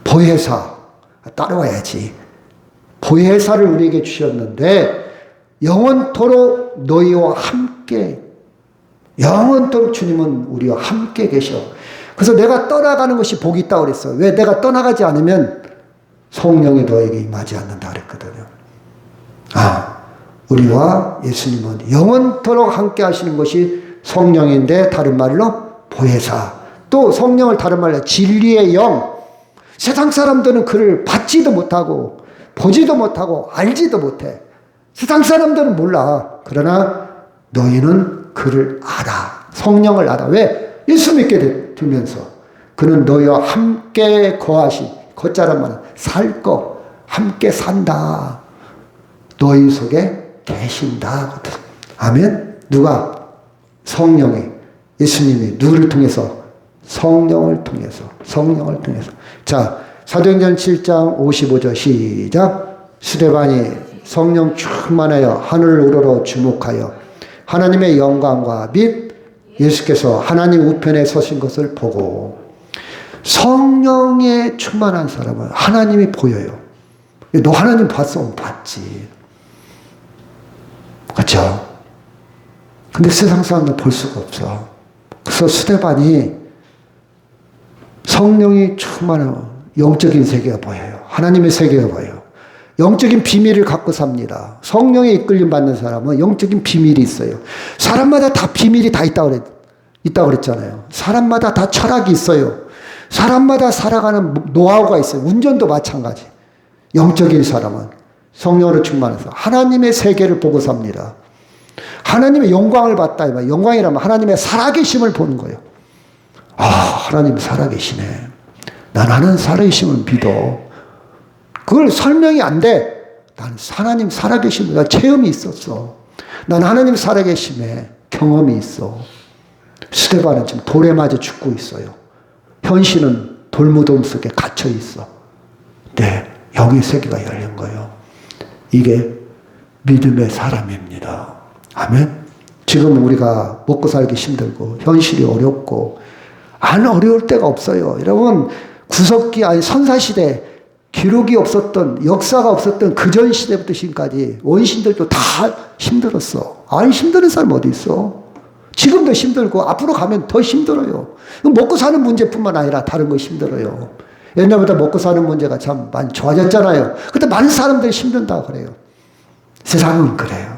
보혜사. 따라와야지. 보혜사를 우리에게 주셨는데 영원토록 너희와 함께, 영원토록 주님은 우리와 함께 계셔. 그래서 내가 떠나가는 것이 복이 있다고 그랬어. 왜? 내가 떠나가지 않으면 성령이 너에게 임하지 않는다 그랬거든요. 우리와 예수님은 영원토록 함께 하시는 것이 성령인데 다른 말로 보혜사. 또 성령을 다른 말로 진리의 영. 세상 사람들은 그를 받지도 못하고 보지도 못하고 알지도 못해. 세상 사람들은 몰라. 그러나 너희는 그를 알아. 성령을 알아. 왜? 예수 믿게 되면서 그는 너희와 함께 거자란 말은 살 거, 함께 산다. 너희 속에 계신다. 아멘? 누가? 성령이, 예수님이 누구를 통해서? 성령을 통해서. 자, 사도행전 7장 55절 시작. 스데반이 성령 충만하여 하늘 우러러 주목하여 하나님의 영광과 및 예수께서 하나님 우편에 서신 것을 보고. 성령에 충만한 사람은 하나님이 보여요. 너 하나님 봤어? 봤지. 그렇죠? 근데 세상 사람들 볼 수가 없어. 그래서 스데반이 성령이 충만한 영적인 세계가 보여요. 하나님의 세계가 보여요. 영적인 비밀을 갖고 삽니다. 성령에 이끌림 받는 사람은 영적인 비밀이 있어요. 사람마다 다 비밀이 다 있다고 그랬잖아요. 사람마다 다 철학이 있어요. 사람마다 살아가는 노하우가 있어요. 운전도 마찬가지. 영적인 사람은 성령으로 충만해서 하나님의 세계를 보고 삽니다. 하나님의 영광을 봤다. 영광이라면 하나님의 살아계심을 보는 거예요. 하나님 살아계시네. 난 하나님 살아계심을 믿어. 그걸 설명이 안 돼. 난 하나님 살아계심을, 나 체험이 있었어. 난 하나님 살아계심에 경험이 있어. 스데반은 지금 돌에 맞아 죽고 있어요. 현실은 돌무덤 속에 갇혀 있어. 네, 영의 세계가 열린 거예요. 이게 믿음의 사람입니다. 아멘. 지금 우리가 먹고 살기 힘들고 현실이 어렵고 안 어려울 때가 없어요. 여러분 구석기 아니 선사시대 기록이 없었던 역사가 없었던 그전 시대부터 지금까지 원신들도 다 힘들었어. 안 힘드는 사람 어디 있어? 지금도 힘들고 앞으로 가면 더 힘들어요. 먹고 사는 문제뿐만 아니라 다른 거 힘들어요. 옛날보다 먹고 사는 문제가 참 많이 좋아졌잖아요. 근데 많은 사람들이 힘든다고 그래요. 세상은 그래요.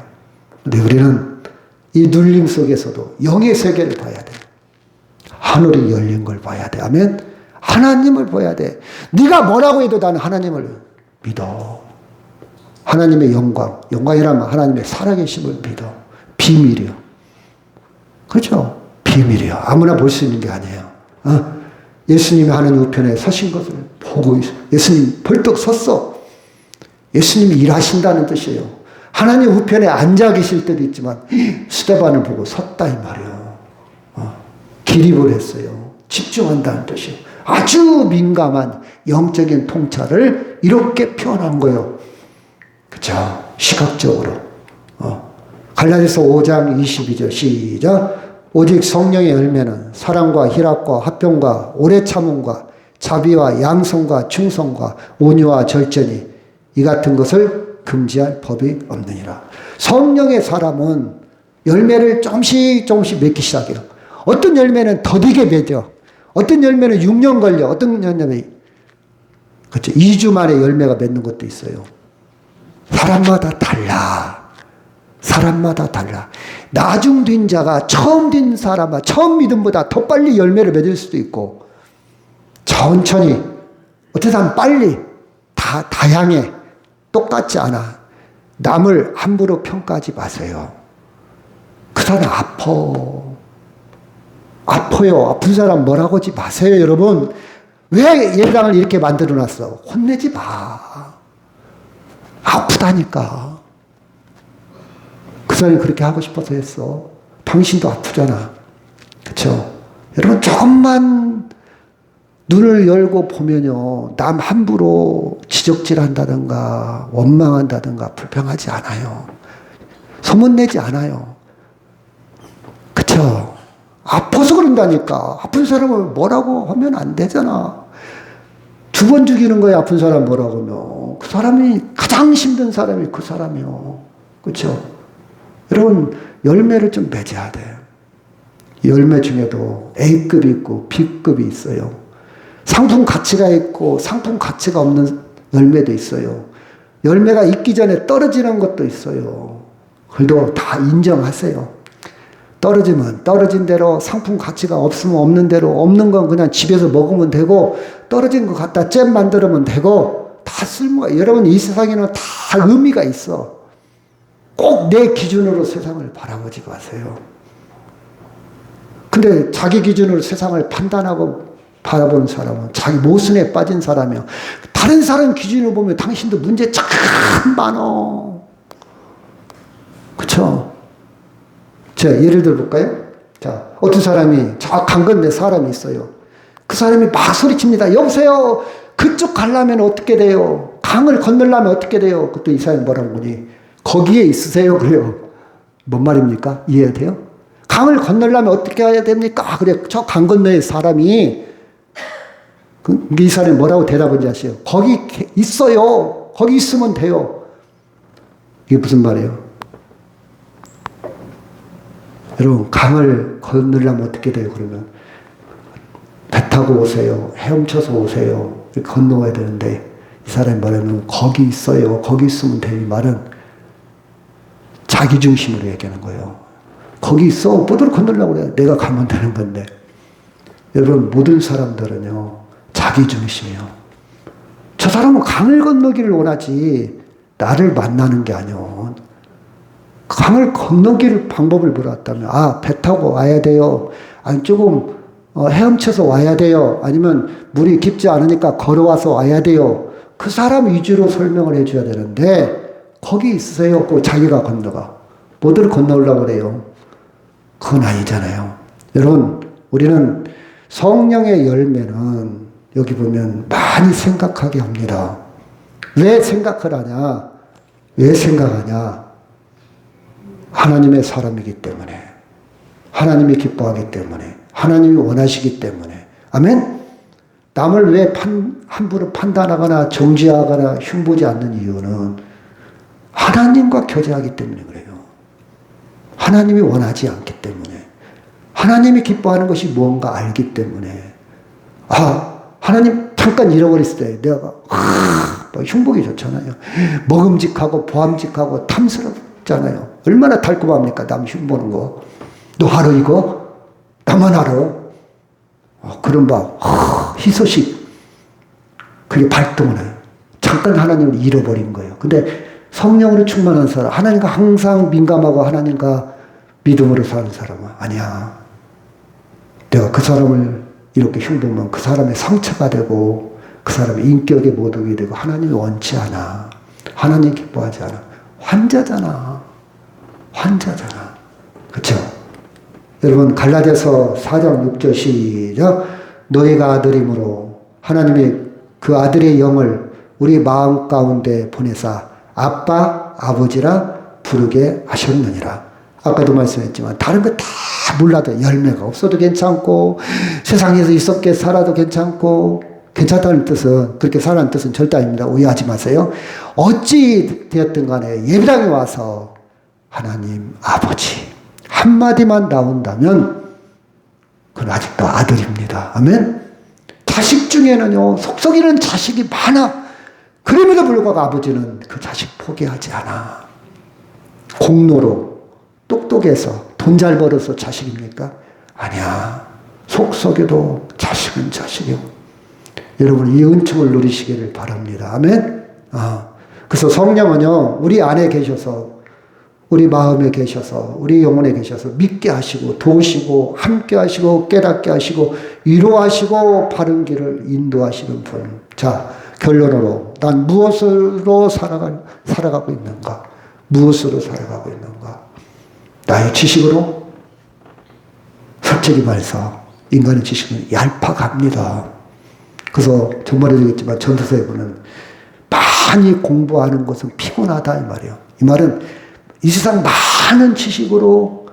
근데 우리는 이 눌림 속에서도 영의 세계를 봐야 돼. 하늘이 열린 걸 봐야 돼. 아멘. 하나님을 봐야 돼. 네가 뭐라고 해도 나는 하나님을 믿어. 하나님의 영광이라면 하나님의 살아계심을 믿어. 비밀이요. 그렇죠? 비밀이요. 아무나 볼 수 있는 게 아니에요. 예수님이 하나님 우편에 서신 것을 보고 예수님 벌떡 섰어. 예수님이 일하신다는 뜻이에요. 하나님 우편에 앉아 계실 때도 있지만 스데반을 보고 섰다 이 말이에요. 기립을 했어요. 집중한다는 뜻이에요. 아주 민감한 영적인 통찰을 이렇게 표현한 거예요. 그렇죠? 시각적으로. 갈라디아서 5장 22절 시작. 오직 성령의 열매는 사랑과 희락과 화평과 오래 참음과 자비와 양성과 충성과 온유와 절제니 이 같은 것을 금지할 법이 없느니라. 성령의 사람은 열매를 조금씩 맺기 시작해요. 어떤 열매는 더디게 맺어. 어떤 열매는 6년 걸려. 어떤 열매는 그렇죠. 2주 만에 열매가 맺는 것도 있어요. 사람마다 달라. 사람마다 달라. 나중된 자가 처음 된 사람아, 처음 믿음보다 더 빨리 열매를 맺을 수도 있고, 천천히, 어떤 사람 빨리, 다양해. 똑같지 않아. 남을 함부로 평가하지 마세요. 그 사람 아파요. 아픈 사람 뭐라고 하지 마세요, 여러분. 왜 예배당을 이렇게 만들어 놨어? 혼내지 마. 아프다니까. 그 사람이 그렇게 하고 싶어서 했어. 당신도 아프잖아. 그렇죠? 여러분 조금만 눈을 열고 보면요. 남 함부로 지적질한다든가 원망한다든가 불평하지 않아요. 소문내지 않아요. 그렇죠? 아파서 그런다니까. 아픈 사람을 뭐라고 하면 안 되잖아. 2번 죽이는 거야. 아픈 사람 뭐라고 하면. 그 사람이 가장 힘든 사람이 그 사람이요. 그렇죠? 여러분 열매를 좀 맺어야 돼. 열매 중에도 A급이 있고 B급이 있어요. 상품 가치가 있고 상품 가치가 없는 열매도 있어요. 열매가 있기 전에 떨어지는 것도 있어요. 그래도 다 인정하세요. 떨어지면 떨어진 대로 상품 가치가 없으면 없는 대로 없는 건 그냥 집에서 먹으면 되고 떨어진 거 갖다 잼 만들면 되고 다 쓸모가 여러분 이 세상에는 다 의미가 있어. 꼭 내 기준으로 세상을 바라보지 마세요. 근데 자기 기준으로 세상을 판단하고 바라보는 사람은 자기 모순에 빠진 사람이요. 다른 사람 기준으로 보면 당신도 문제 참 많어. 그쵸? 자, 예를 들어 볼까요? 자, 어떤 사람이 저 강 건너 사람이 있어요. 그 사람이 막 소리칩니다. 여보세요. 그쪽 가려면 어떻게 돼요? 강을 건너려면 어떻게 돼요? 그때 이 사람이 뭐라고 하니? 거기에 있으세요. 그래요. 뭔 말입니까? 이해돼요? 강을 건너려면 어떻게 해야 됩니까? 그래. 저 강 건너에 사람이 이 사람이 뭐라고 대답한지 아세요? 거기 있어요. 거기 있으면 돼요. 이게 무슨 말이에요? 여러분 강을 건너려면 어떻게 돼요? 그러면 배 타고 오세요. 헤엄쳐서 오세요. 이렇게 건너와야 되는데 이 사람이 말하면 거기 있어요. 거기 있으면 돼요. 이 말은 자기중심으로 얘기하는 거예요. 거기 있어. 뭐대로 건너려고 그래. 내가 가면 되는 건데. 여러분 모든 사람들은요. 자기중심이요. 저 사람은 강을 건너기를 원하지 나를 만나는 게 아니요. 강을 건너기를 방법을 물었다면 배 타고 와야 돼요. 아니 조금 헤엄쳐서 와야 돼요. 아니면 물이 깊지 않으니까 걸어와서 와야 돼요. 그 사람 위주로 설명을 해줘야 되는데 거기 있으세요. 꼭 자기가 건너가. 뭐들 건너오려고 그래요. 그건 아니잖아요. 여러분 우리는 성령의 열매는 여기 보면 많이 생각하게 합니다. 왜 생각을 하냐? 왜 생각하냐? 하나님의 사람이기 때문에, 하나님이 기뻐하기 때문에, 하나님이 원하시기 때문에. 아멘? 남을 왜 함부로 판단하거나 정죄하거나 흉보지 않는 이유는 하나님과 교제하기 때문에 그래요. 하나님이 원하지 않기 때문에. 하나님이 기뻐하는 것이 무언가 알기 때문에. 하나님 잠깐 잃어버렸을 때 내가 흉보기 좋잖아요. 먹음직하고 보암직하고 탐스럽잖아요. 얼마나 달콤합니까? 남 흉보는 거. 너 알아 이거? 나만 알아. 그런 희소식. 그게 발동을 해요. 잠깐 하나님을 잃어버린 거예요. 근데 성령으로 충만한 사람, 하나님과 항상 민감하고 하나님과 믿음으로 사는 사람은 아니야. 내가 그 사람을 이렇게 흉보면 그 사람의 상처가 되고 그 사람의 인격에 모독이 되고 하나님이 원치 않아. 하나님 기뻐하지 않아. 환자잖아. 그렇죠? 여러분 갈라디아서 4장 6절 시작. 너희가 아들임으로 하나님이 그 아들의 영을 우리 마음 가운데 보내사 아빠 아버지라 부르게 하셨느니라. 아까도 말씀했지만 다른 거 다 몰라도 열매가 없어도 괜찮고 세상에서 있었게 살아도 괜찮고 괜찮다는 뜻은 그렇게 살라는 뜻은 절대 아닙니다. 오해하지 마세요. 어찌 되었든 간에 예배당에 와서 하나님 아버지 한마디만 나온다면 그건 아직도 아들입니다. 아멘. 자식 중에는요 속썩이는 자식이 많아. 그럼에도 불구하고 아버지는 그 자식 포기하지 않아. 공로로 똑똑해서 돈 잘 벌어서 자식입니까? 아니야. 속썩여도 자식은 자식이요. 여러분 이 은총을 누리시기를 바랍니다. 아멘. 그래서 성령은요 우리 안에 계셔서 우리 마음에 계셔서 우리 영혼에 계셔서 믿게 하시고 도우시고 함께 하시고 깨닫게 하시고 위로하시고 바른 길을 인도하시는 분. 자 결론으로 난 무엇으로 살아가고 있는가? 무엇으로 살아가고 있는가? 나의 지식으로? 솔직히 말해서 인간의 지식은 얄팍합니다. 그래서 정말 얘기했지만 전도서에 보면 많이 공부하는 것은 피곤하다 이 말이에요. 이 말은 이 세상 많은 지식으로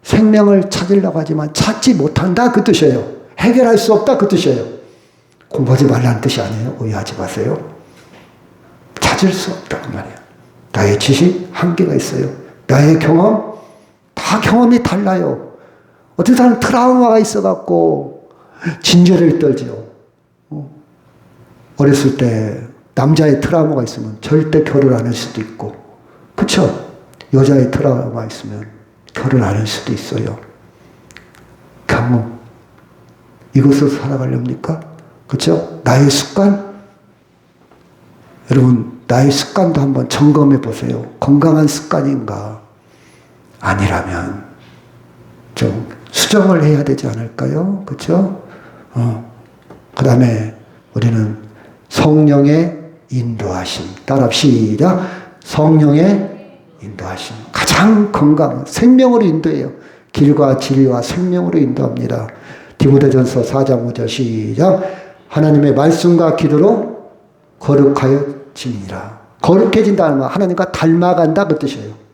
생명을 찾으려고 하지만 찾지 못한다 그 뜻이에요. 해결할 수 없다 그 뜻이에요. 공부하지 말라는 뜻이 아니에요. 오해하지 마세요. 찾을 수 없다 그 말이에요. 나의 지식 한계가 있어요. 나의 경험 다 경험이 달라요. 어떤 사람은 트라우마가 있어갖고 진저를 떨죠. 어렸을 때 남자의 트라우마가 있으면 절대 결혼 안 할 수도 있고 그렇죠? 여자의 트라우마가 있으면 결혼 안 할 수도 있어요. 경험 이것으로 살아가렵니까? 그렇죠? 나의 습관 여러분 나의 습관도 한번 점검해 보세요. 건강한 습관인가? 아니라면 좀 수정을 해야 되지 않을까요? 그렇죠? 그 다음에 우리는 성령의 인도하심 따라 시작. 성령의 인도하심 가장 건강 생명으로 인도해요. 길과 진리와 생명으로 인도합니다. 디모데전서 4장 5절 시작. 하나님의 말씀과 기도로 거룩하여지니라. 거룩해진다는 건 하나님과 닮아간다 그 뜻이에요.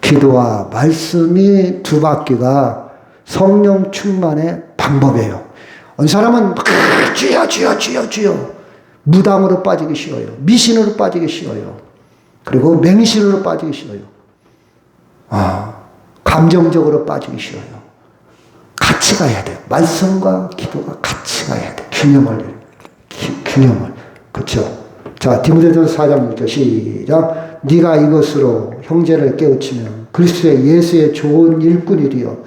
기도와 말씀이 두 바퀴가 성령 충만의 방법이에요. 어느 사람은 주여 무당으로 빠지기 쉬워요. 미신으로 빠지기 쉬워요. 그리고 맹신으로 빠지기 쉬워요. 감정적으로 빠지기 쉬워요. 같이 가야 돼요. 말씀과 기도가 같이 가야 돼요. 균형을. 그렇죠? 자, 디모데전서 4장 6절 시작. 네가 이것으로 형제를 깨우치면 그리스도의 예수의 좋은 일꾼이리요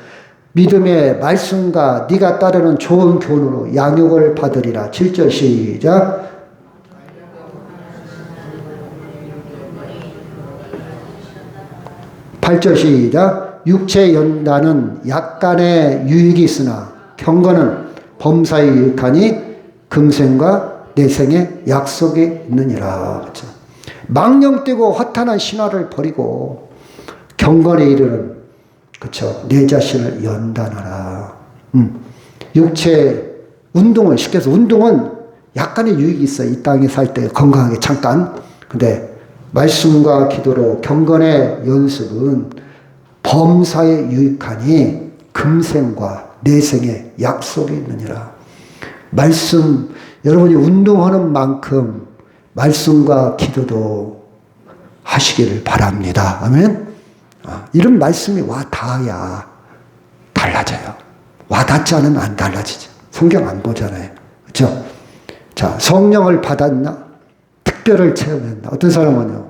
믿음의 말씀과 네가 따르는 좋은 교훈으로 양육을 받으리라. 7절 시작. 8절 시작. 육체 연단은 약간의 유익이 있으나 경건은 범사에 유익하니 금생과 내생의 약속이 있느니라. 그렇죠? 망령되고 허탄한 신화를 버리고 경건에 이르는 그렇죠? 내 자신을 연단하라. 육체 운동을 시켜서 운동은 약간의 유익이 있어요. 이 땅에 살 때 건강하게 잠깐. 근데 말씀과 기도로 경건의 연습은 범사에 유익하니 금생과 내생에 약속이 있느니라. 말씀, 여러분이 운동하는 만큼 말씀과 기도도 하시기를 바랍니다. 아멘? 이런 말씀이 와 닿아야 달라져요. 와 닿지 않으면 안 달라지죠. 성경 안 보잖아요. 그렇죠? 자, 성령을 받았나? 특별을 체험했나? 어떤 사람은요,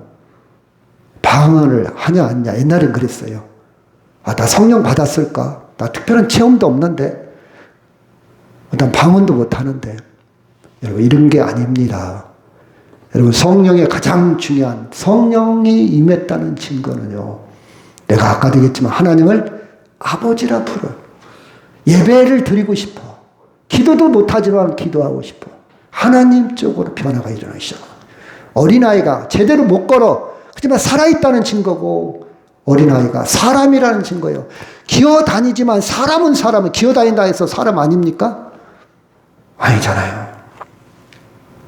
방언을 하냐 안 하냐? 옛날엔 그랬어요. 나 성령 받았을까? 나 특별한 체험도 없는데, 난 방언도 못 하는데. 여러분, 이런 게 아닙니다. 여러분, 성령의 가장 중요한, 성령이 임했다는 증거는요, 내가 아까도 얘기했지만 하나님을 아버지라 부르. 예배를 드리고 싶어. 기도도 못하지만 기도하고 싶어. 하나님 쪽으로 변화가 일어나기 시작합니다. 어린아이가 제대로 못 걸어. 하지만 살아있다는 증거고, 어린아이가 사람이라는 증거예요. 기어다니지만 사람은 기어다닌다 해서 사람 아닙니까? 아니잖아요.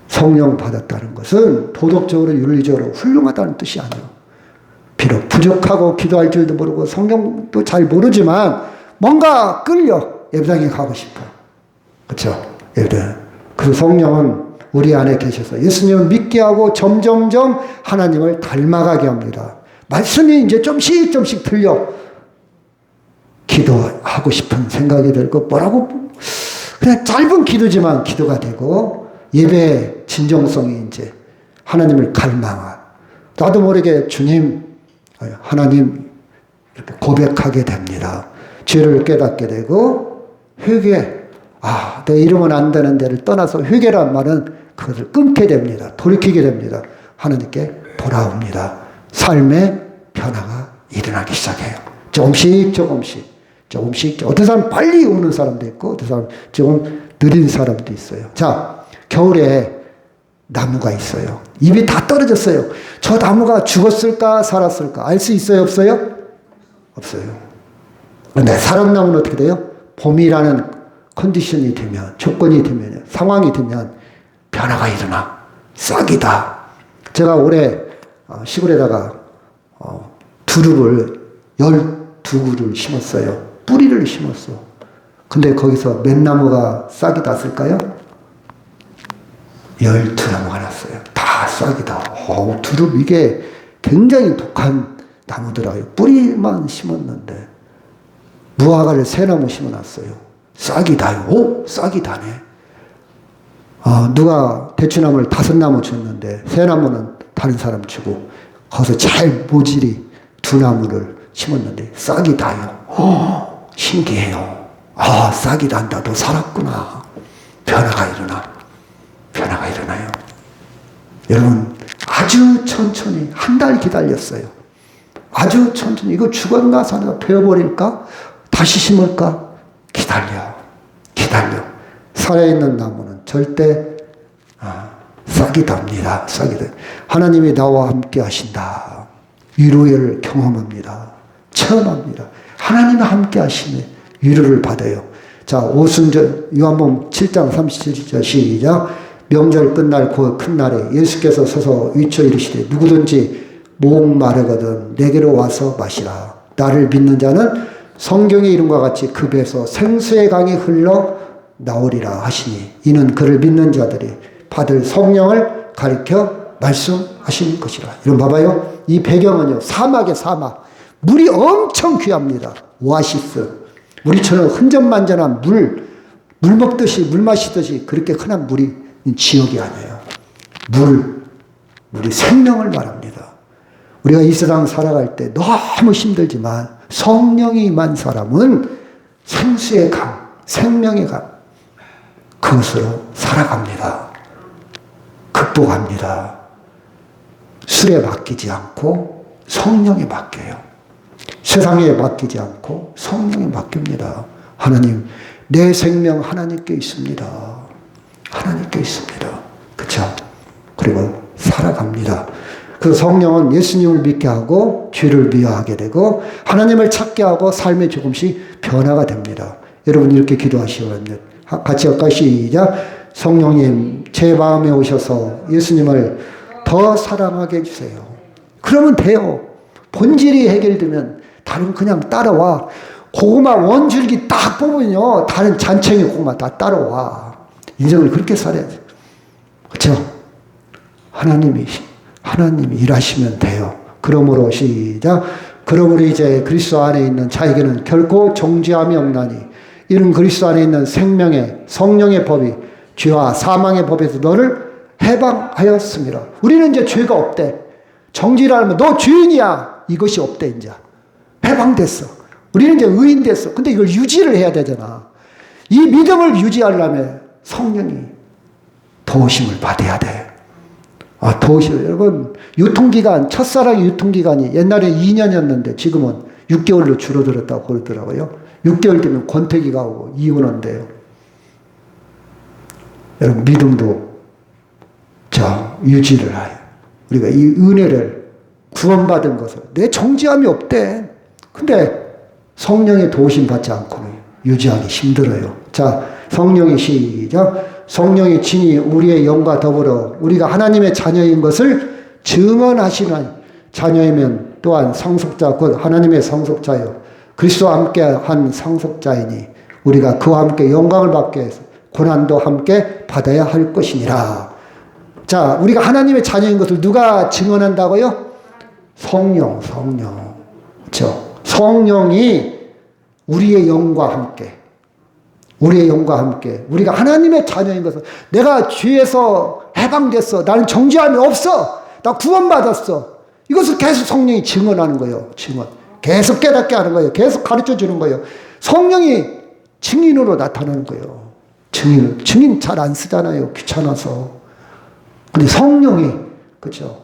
성령 받았다는 것은 도덕적으로 윤리적으로 훌륭하다는 뜻이 아니에요. 비록 부족하고 기도할 줄도 모르고 성경도 잘 모르지만 뭔가 끌려 예배당에 가고 싶어. 그렇죠? 예배당. 그 성령은 우리 안에 계셔서 예수님을 믿게 하고 점점점 하나님을 닮아가게 합니다. 말씀이 이제 좀씩 들려. 기도하고 싶은 생각이 들고 뭐라고 그냥 짧은 기도지만 기도가 되고 예배의 진정성이 이제 하나님을 갈망한 나도 모르게 주님 하나님 이렇게 고백하게 됩니다. 죄를 깨닫게 되고 회개 내 이러면 안 되는 데를 떠나서 회개란 말은 그것을 끊게 됩니다. 돌이키게 됩니다. 하나님께 돌아옵니다. 삶의 변화가 일어나기 시작해요. 조금씩 어떤 사람 빨리 오는 사람도 있고 어떤 사람 조금 느린 사람도 있어요. 자, 겨울에 나무가 있어요. 잎이 다 떨어졌어요. 저 나무가 죽었을까 살았을까 알 수 있어요 없어요? 없어요. 그런데 사람나무는 어떻게 돼요? 봄이라는 컨디션이 되면 조건이 되면 상황이 되면 변화가 일어나. 싹이다. 제가 올해 시골에다가 두릅을 12그루를 심었어요. 뿌리를 심었어. 근데 거기서 몇 나무가 싹이 났을까요? 12나무가 났어요. 다 싹이다. 두릅 이게 굉장히 독한 나무더라고요. 뿌리만 심었는데 무화과를 3나무 심어놨어요. 싹이 다요. 싹이 다네. 누가 대추나무를 5나무 줬는데 3나무는 다른 사람 주고 거기서 잘 모질이 2나무를 심었는데 싹이 다요. 신기해요. 싹이 난다. 너 살았구나. 변화가 일어나요. 여러분, 아주 천천히 한 달 기다렸어요. 아주 천천히. 이거 죽었나 사나 베어버릴까? 다시 심을까? 기다려. 살아있는 나무는 절대 싹이 답니다. 하나님이 나와 함께 하신다. 위로를 경험합니다. 체험합니다. 하나님이 함께 하시네. 위로를 받아요. 자, 오순절 요한복음 7장 37절 시작. 명절 끝날 그 큰 날에 예수께서 서서 위쳐 이르시되 누구든지 목마르거든 내게로 와서 마시라. 나를 믿는 자는 성경의 이름과 같이 그 배에서 생수의 강이 흘러 나오리라 하시니 이는 그를 믿는 자들이 받을 성령을 가리켜 말씀하시는 것이라. 이런 봐봐요. 이 배경은요. 사막의 사막. 물이 엄청 귀합니다. 오아시스. 우리처럼 흔적만전한 물 먹듯이 물 마시듯이 그렇게 흔한 물이 지역이 아니에요. 물이 생명을 말합니다. 우리가 이 세상 살아갈 때 너무 힘들지만 성령이 임한 사람은 생수의 강, 생명의 강 그것으로 살아갑니다. 극복합니다. 술에 맡기지 않고 성령에 맡겨요. 세상에 맡기지 않고 성령에 맡깁니다. 하나님, 내 생명 하나님께 있습니다. 하나님께 있습니다. 그렇죠? 그리고 살아갑니다. 그 성령은 예수님을 믿게 하고 죄를 미워하게 되고 하나님을 찾게 하고 삶에 조금씩 변화가 됩니다. 여러분 이렇게 기도하시면 같이 할까요? 시작. 성령님 제 마음에 오셔서 예수님을 더 사랑하게 해주세요. 그러면 돼요. 본질이 해결되면 다른 그냥 따라와. 고구마 원줄기 딱 뽑으면요, 다른 잔챙이 고구마 다 따라와. 인생을 그렇게 살아야지. 그렇죠? 하나님이 일하시면 돼요. 그러므로 시작. 그러므로 이제 그리스도 안에 있는 자에게는 결코 정죄함이 없나니 이는 그리스도 안에 있는 생명의 성령의 법이 죄와 사망의 법에서 너를 해방하였습니다. 우리는 이제 죄가 없대. 정죄라면 너 죄인이야. 이것이 없대 이제. 해방됐어. 우리는 이제 의인 됐어. 근데 이걸 유지를 해야 되잖아. 이 믿음을 유지하려면 성령이 도우심을 받아야 돼. 도우심. 여러분, 유통기간, 첫사랑의 유통기간이 옛날에 2년이었는데 지금은 6개월로 줄어들었다고 그러더라고요. 6개월 되면 권태기가 오고 이혼한대요. 여러분, 믿음도 유지를 해요. 우리가 이 은혜를 구원받은 것을 내 정죄함이 없대. 근데 성령의 도우심 받지 않고는 유지하기 힘들어요. 자, 성령의 시작. 성령의 진이 우리의 영과 더불어 우리가 하나님의 자녀인 것을 증언하시나니 자녀이면 또한 상속자 곧 하나님의 상속자요 그리스도와 함께 한 상속자이니 우리가 그와 함께 영광을 받게 해서 고난도 함께 받아야 할 것이니라. 자, 우리가 하나님의 자녀인 것을 누가 증언한다고요? 성령. 그렇죠? 성령이 우리의 영과 함께 우리가 하나님의 자녀인 것을 내가 죄에서 해방됐어. 나는 정죄함이 없어. 나 구원받았어. 이것을 계속 성령이 증언하는 거예요. 증언. 계속 깨닫게 하는 거예요. 계속 가르쳐 주는 거예요. 성령이 증인으로 나타나는 거예요. 증인 잘 안 쓰잖아요. 귀찮아서. 근데 성령이, 그렇죠?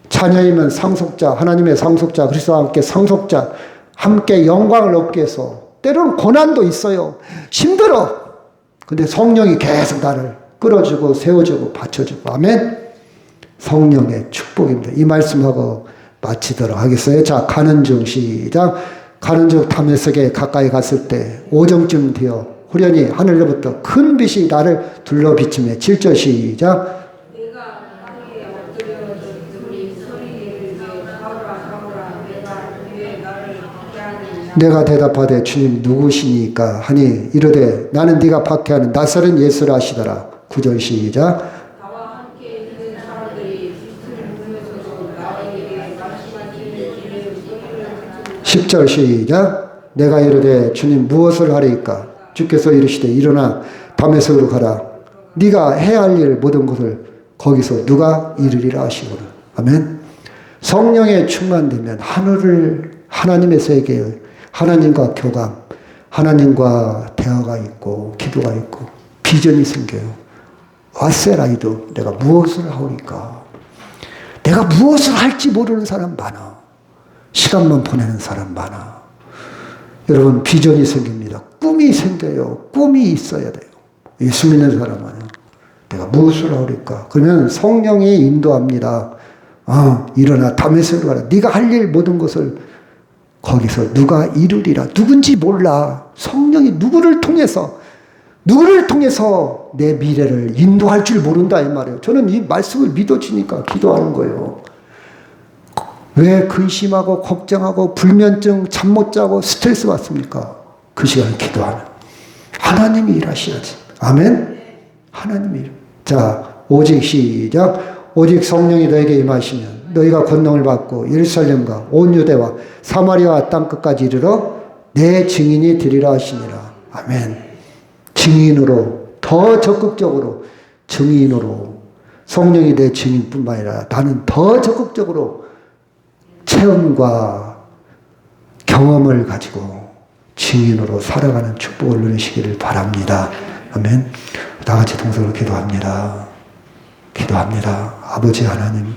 자녀이면 상속자, 하나님의 상속자, 그리스도와 함께 상속자, 함께 영광을 얻게 해서 때로는 고난도 있어요. 힘들어. 근데 성령이 계속 나를 끌어주고 세워주고 받쳐주고. 아멘. 성령의 축복입니다. 이 말씀하고 마치도록 하겠어요. 자, 가는 중 시작. 가는 중 다메섹에 가까이 갔을 때 오정쯤 되어 후련히 하늘로부터 큰 빛이 나를 둘러 비치며 7절 시작. 내가 대답하되 주님 누구시니까 하니 이르되 나는 네가 박해하는 나사렛 예수라 하시더라. 9절 시작. 나와 함께 있는 사람들이 빛을 보면서도 나에게 말씀하시는 이를 10절 시작. 내가 이르되 주님 무엇을 하리이까? 주께서 이르시되 일어나 다메섹으로 가라. 네가 해야 할 일 모든 것을 거기서 누가 이르리라 하시거든. 아멘. 성령에 충만되면 하나님의 세계에 하나님과 교감, 하나님과 대화가 있고 기도가 있고 비전이 생겨요. 와세라이도 내가 무엇을 하오리까? 내가 무엇을 할지 모르는 사람 많아. 시간만 보내는 사람 많아. 여러분, 비전이 생깁니다. 꿈이 생겨요. 꿈이 있어야 돼요. 예수 믿는 사람은 내가 무엇을 하오리까? 그러면 성령이 인도합니다. 일어나 다메섹으로 가라. 네가 할 일 모든 것을 거기서 누가 이루리라. 누군지 몰라. 성령이 누구를 통해서 내 미래를 인도할 줄 모른다 이 말이에요. 저는 이 말씀을 믿어지니까 기도하는 거예요. 왜 근심하고 걱정하고 불면증 잠 못 자고 스트레스 받습니까? 그 시간에 기도하면 하나님이 일하셔야지. 아멘. 하나님이. 자, 오직 시작. 오직 성령이 너에게 임하시면 너희가 권능을 받고 예루살렘과 온 유대와 사마리아와 땅끝까지 이르러 내 증인이 되리라 하시니라. 아멘. 증인으로, 더 적극적으로 증인으로, 성령이 내 증인뿐만 아니라 나는 더 적극적으로 체험과 경험을 가지고 증인으로 살아가는 축복을 누리시기를 바랍니다. 아멘. 다 같이 동서로 기도합니다. 아버지 하나님,